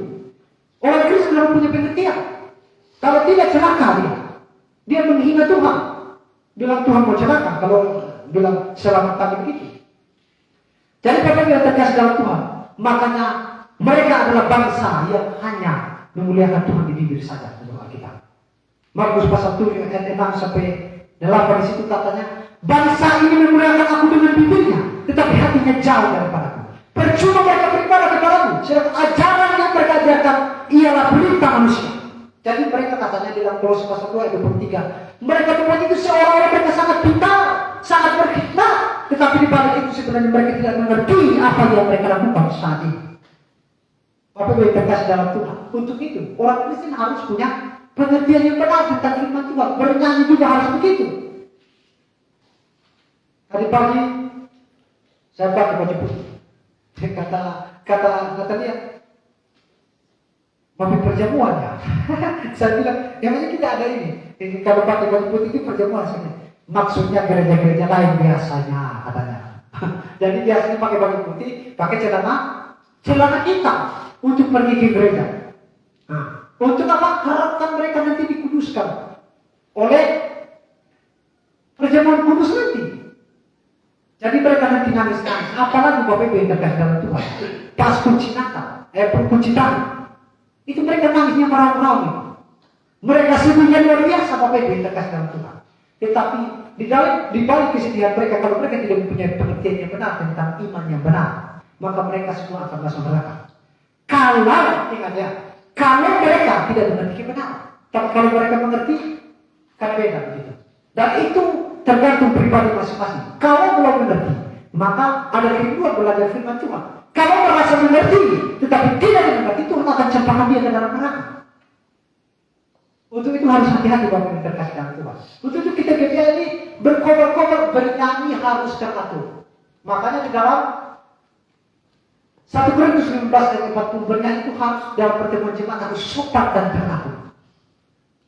orang Kristen harus punya pengertian. Kalau tidak celaka dia menghina Tuhan. Bilang Tuhan mau celaka kalau bilang selamat pagi begitu. Jadi Bapak Ibu terkasih dalam Tuhan, makanya mereka adalah bangsa yang hanya memuliakan Tuhan di bibir saja menurut Alkitab. Markus pasal 7 ayat 6 sampai 8 di situ katanya, bangsa ini memuliakan aku dengan bibirnya, tetapi hatinya jauh daripadaku. Percuma mereka beribadah kepadamu, sedangkan ajaran yang mereka ajarkan ialah berita manusia. Jadi mereka katanya di dalam Kolose pasal 2 ayat 23, mereka membuat itu seolah-olah mereka sangat pintar, sangat berhikmat, tetapi di balik itu sebenarnya mereka tidak mengerti apa yang mereka lakukan saat ini. Bapak Ibu terkasih dalam Tuhan. Untuk itu orang Kristen harus punya pengertian yang benar tentang firman Tuhan. Bernyanyi juga harus begitu. Tadi pagi saya pakai baju putih. Kata dia, pakai perjamuan ya. Saya bilang, emangnya kita ada ini. Kalau pakai baju putih itu perjamuan sebenarnya. Maksudnya gereja-gereja lain biasanya katanya. Jadi biasanya pakai baju putih, pakai celana hitam untuk pergi ke gereja. Nah, untuk apa? Harapkan mereka nanti dikuduskan oleh perjamuan kudus nanti. Jadi mereka nanti nangis-nangis. Apalagi Bapak Ibu yang terkasih dalam Tuhan. Pas kunci Natal, kunci tahun, itu mereka nangisnya merau-rau. Mereka sedihnya luar biasa Bapak Ibu yang terkasih dalam Tuhan. Tetapi di balik kesedihan mereka, kalau mereka tidak mempunyai pengertian yang benar tentang iman yang benar, maka mereka semua akan masuk neraka. Kalau ingat ya, kalau mereka tidak mengerti kebenaran, tapi kalau mereka mengerti, kan beda begitu. Dan itu tergantung pribadi masing-masing. Kalau belum mengerti, maka ada kerinduan belajar firman Tuhan. Kalau merasa mengerti, tetapi tidak mengerti, Tuhan akan campakkan dia ke dalam neraka. Untuk itu harus hati-hati Bapak yang terkasih dalam Tuhan. Untuk itu kita ini berkobar-kobar, bernyanyi harus teratur. Makanya di dalam 1 Korintus 15 ayat 40 bernyanyi itu harus dalam pertemuan jemaat harus sopan dan teratur.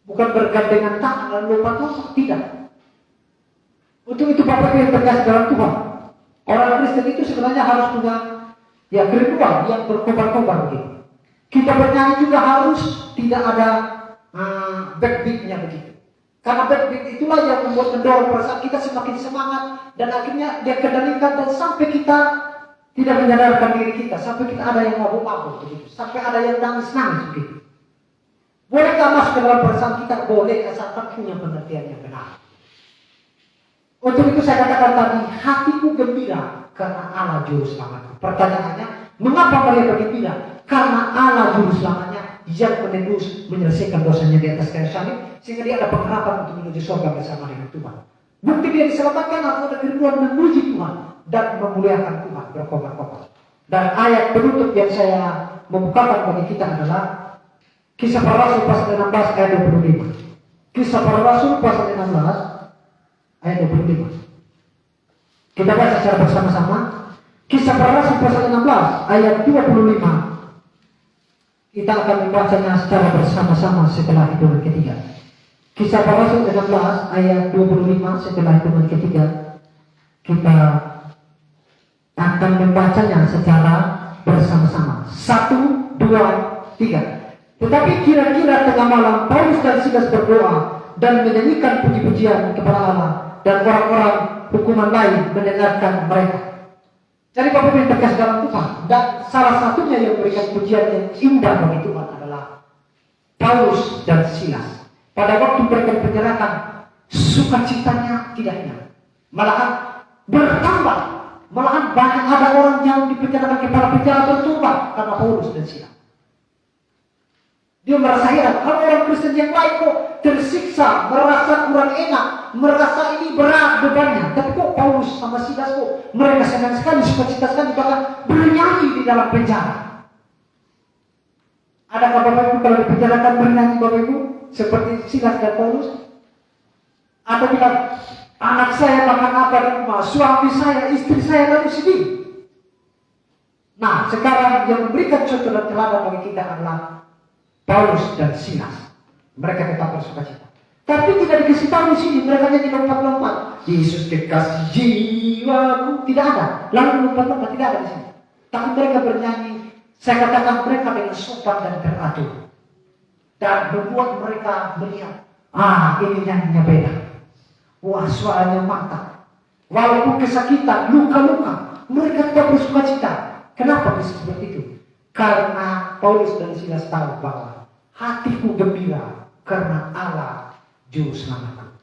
Bukan bergandengan tangan lalu lompat-lompat, tidak. Untuk itu Bapak yang terkasih dalam Tuhan, orang Kristen itu sebenarnya harus punya kerinduan yang berkobar-kobar begitu. Kita bernyanyi juga harus tidak ada backbeat-nya begitu. Karena backbeat itulah yang membuat mendorong perasaan kita semakin semangat dan akhirnya dia kendalikan dan sampai kita tidak menyadarkan diri kita, sampai kita ada yang mabuk-mabuk begitu, sampai ada yang nangis-nangis begitu. Bolehkah masuk ke dalam perasaan kita? Boleh, asalkan punya pengertian yang benar. Untuk itu saya katakan tadi, hatiku gembira karena Allah juru selamatku. Pertanyaannya, mengapa mereka bergembira? Karena Allah juru selamatnya yang menebus, menyelesaikan dosanya di atas kayu salib, sehingga dia ada pengharapan untuk menuju surga bersama dengan Tuhan. Bukti dia diselamatkan atau ada kerinduan memuji Tuhan dan memuliakan Tuhan, berkobar-kobar. Dan ayat penutup yang saya membukakan bagi kita adalah Kisah Para Rasul pasal 16 ayat 25. Kisah Para Rasul pasal 16 ayat 25. Kita baca secara bersama-sama. Kisah Para Rasul pasal 16 ayat 25. Kita akan membacanya secara bersama-sama setelah hitungan ketiga. Kisah Para Rasul 16 ayat 25 setelah hitungan ketiga. Kita akan membacanya secara bersama-sama. 1, 2, 3. Tetapi kira-kira tengah malam Paulus dan Silas berdoa dan menyanyikan puji-pujian kepada Allah, dan orang-orang hukuman lain mendengarkan mereka. Jadi Bapak yang terkasih dalam Tuhan, dan salah satunya yang memberikan pujian yang indah bagi Tuhan adalah Paulus dan Silas. Pada waktu mereka penyerahkan, sukacitanya tidak hilang, malahan bertambah. Malahan banyak ada orang yang dipenjarakan kepala penjara bertobat karena Paulus dan Silas. Dia merasa heran, kalau orang Kristen yang lain kok tersiksa, merasa kurang enak, merasa ini berat bebannya. Tapi kok Paulus sama Silas kok mereka senang sekali, sukacita sekali, bahkan bernyanyi di dalam penjara. Adakah Bapak Ibu kalau dipenjarakan bernyanyi Bapak Ibu seperti Silas dan Paulus? Atau bilang, anak saya makan apa di rumah, suami saya, istri saya lalu sedih. Nah, sekarang yang memberikan contoh dan teladan bagi kita adalah Paulus dan Silas. Mereka tetap bersukacita. Tapi tidak dikasih tahu di sini, mereka nyanyi lompat-lompat. Yesus kekasih jiwaku, tidak ada. Lalu lompat-lompat tidak ada di sini. Tapi mereka bernyanyi, saya katakan mereka dengan sopan dan teratur. Dan membuat mereka melihat, ini nyanyinya beda. Wah, suaranya mantap. Walaupun kesakitan, luka-luka, mereka tetap bersukacita. Kenapa bisa seperti itu? Karena Paulus dan Silas tahu bahwa hatiku gembira karena Allah juru selamatku.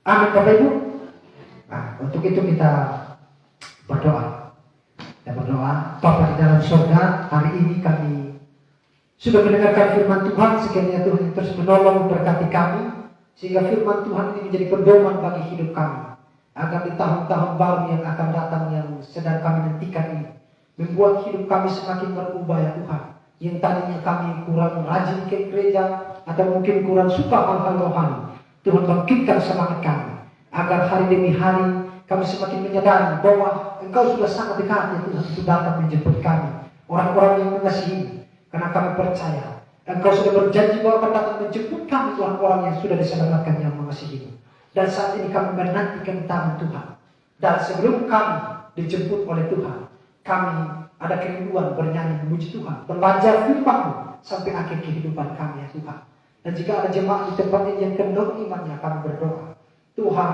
Amin Bapak Ibu. Nah, untuk itu kita berdoa. Kita berdoa, Bapa di dalam surga, hari ini kami sudah mendengarkan firman Tuhan. Sekiranya Tuhan yang terus menolong memberkati kami, sehingga firman Tuhan ini menjadi pedoman bagi hidup kami, agar di tahun-tahun baru yang akan datang yang sedang kami nantikan ini, membuat hidup kami semakin berubah ya Tuhan. Yang tadinya kami kurang rajin ke gereja, atau mungkin kurang suka hal-hal rohani, Tuhan bangkitkan semangat kami, agar hari demi hari kami semakin menyadari bahwa Engkau sudah sangat dekat ya Tuhan, untuk datang menjemput kami, orang-orang yang mengasihi. Karena kami percaya Engkau sudah berjanji bahwa akan datang menjemput kami, orang-orang yang sudah diselamatkan yang mengasihi. Dan saat ini kami menantikan tangan Tuhan. Dan sebelum kami dijemput oleh Tuhan, kami ada kerinduan bernyanyi memuji Tuhan, belajar firman-Mu sampai akhir kehidupan kami ya Tuhan. Dan jika ada jemaat di tempat ini yang kendor imannya, kami berdoa, Tuhan,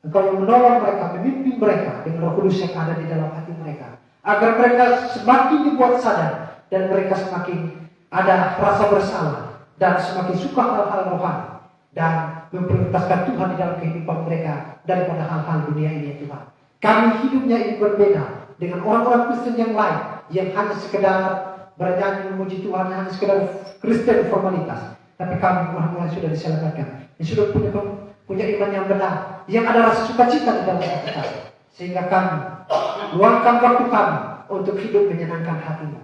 Engkau yang menolong mereka, memimpin mereka dengan Roh Kudus yang ada di dalam hati mereka, agar mereka semakin dibuat sadar dan mereka semakin ada rasa bersalah dan semakin suka hal-hal rohani dan memprioritaskan Tuhan di dalam kehidupan mereka daripada hal-hal dunia ini ya Tuhan. Kami hidupnya ini berbeda dengan orang-orang Kristen yang lain yang hanya sekedar bernyanyi memuji Tuhan, hanya sekedar Kristen formalitas. Tapi kami orang-orang yang sudah diselamatkan, yang sudah punya iman yang benar, yang ada rasa sukacita di dalam hati kami, sehingga kami luangkan waktu kami untuk hidup menyenangkan hati-Mu.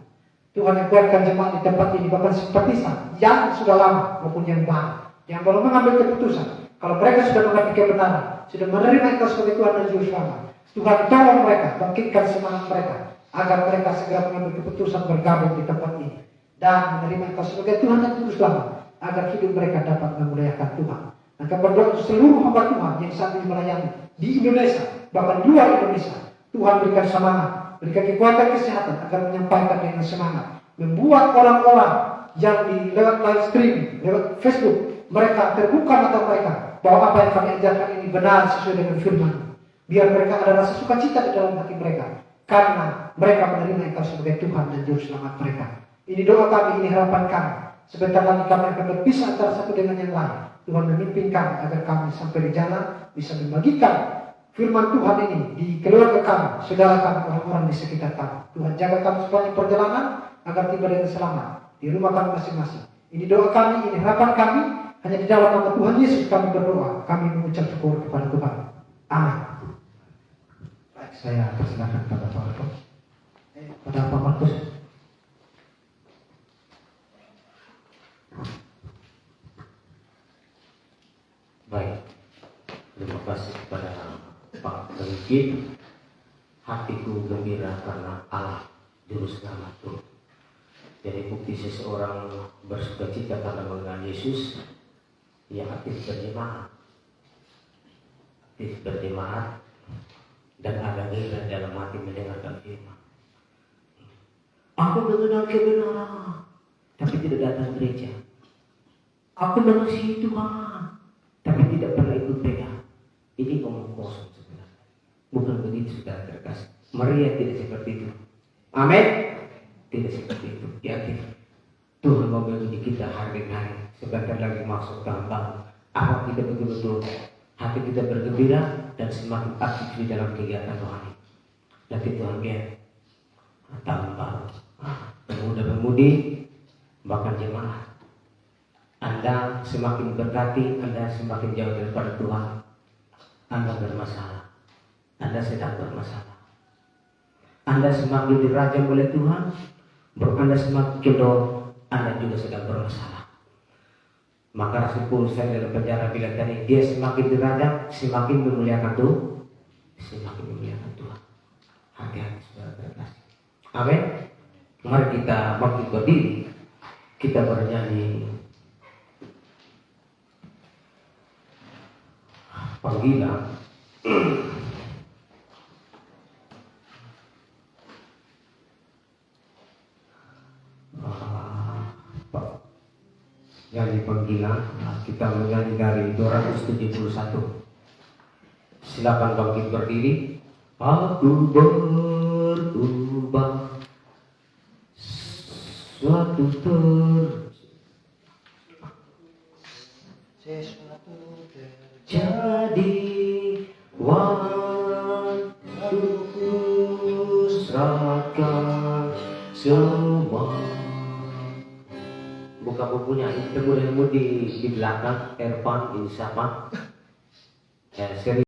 Tuhan yang kuatkan jemaat di tempat ini, bahkan simpatisan yang sudah lama maupun yang baru, yang baru mengambil keputusan. Kalau mereka sudah mengerti kebenaran, sudah menerima Engkau sebagai Tuhan dan Juru Selamat, Tuhan tolong mereka, bangkitkan semangat mereka, agar mereka segera mengambil keputusan bergabung di tempat ini dan menerima Engkau sebagai Tuhan dan Juru Selamat, agar hidup mereka dapat memuliakan Tuhan. Maka berdoa untuk seluruh hamba Tuhan yang saat ini melayani di Indonesia, bahkan di luar Indonesia. Tuhan berikan semangat, berikan kekuatan kesehatan agar menyampaikan dengan semangat, membuat orang-orang yang di lewat live stream, lewat Facebook, mereka terbuka mata mereka bahwa apa yang kami ajarkan ini benar sesuai dengan firman. Biar mereka ada rasa sukacita di dalam hati mereka, karena mereka menerima Engkau sebagai Tuhan dan Juru Selamat mereka. Ini doa kami, ini harapan kami. Sebentar lagi kami akan berpisah antara satu dengan yang lain. Tuhan memimpin kami agar kami sampai di jalan bisa membagikan firman Tuhan ini di keluarga kami, saudara kami, orang-orang di sekitar kami. Tuhan jaga kami sepanjang perjalanan agar tiba dengan selamat di rumah kami masing-masing. Ini doa kami, ini harapan kami. Hanya di dalam nama Tuhan Yesus kami berdoa. Kami mengucap syukur kepada Tuhan. Amin. Baik, saya persilakan pada Pak Markus. Pada Pak Markus. Baik, terima kasih kepada Pak Pemimpin. Hatiku gembira karena Allah Juru Selamatku. Jadi bukti seseorang bersukacita karena mengenal Yesus, ia aktif berjemaat dan ada gairah dalam hati mendengarkan firman. Aku mengenal kebenaran, tapi tidak datang gereja. Aku mengasihi Tuhan, tapi tidak pernah ikut pegang. Ini omong kosong sebenarnya. Bukan begitu saudara terkasih. Maria tidak seperti itu. Amin. Tidak seperti itu. Yakin Tuhan mau menguji kita hari demi hari. Sebentar lagi masuk tahun baru. Apa kita betul-betul hati kita bergembira dan semakin aktif di dalam kegiatan rohani. Nanti Tuhan biar tahun baru, pemuda-pemudi, bahkan jemaat, Anda semakin berkati, Anda semakin jauh daripada Tuhan. Anda bermasalah, Anda sedang bermasalah. Anda semakin dirajam oleh Tuhan, Anda semakin doa, Anda juga sedang bermasalah. Maka Rasul Paulus dalam penjara bilang tadi, dia semakin dirajam, semakin memuliakan Tuhan, semakin memuliakan Tuhan. Hati-hati saudara terkasih. Amin. Mari kita bangkit berdiri, kita bernyanyi panggilan. Nyanyi panggilan, kita menyanyi dari 271. Silakan bangkit berdiri. Aku berubah, sesuatu terjadi, waktuku serahkan semua. buka bukunya. Itu boleh di belakang. Ervan, ini siapa? Seri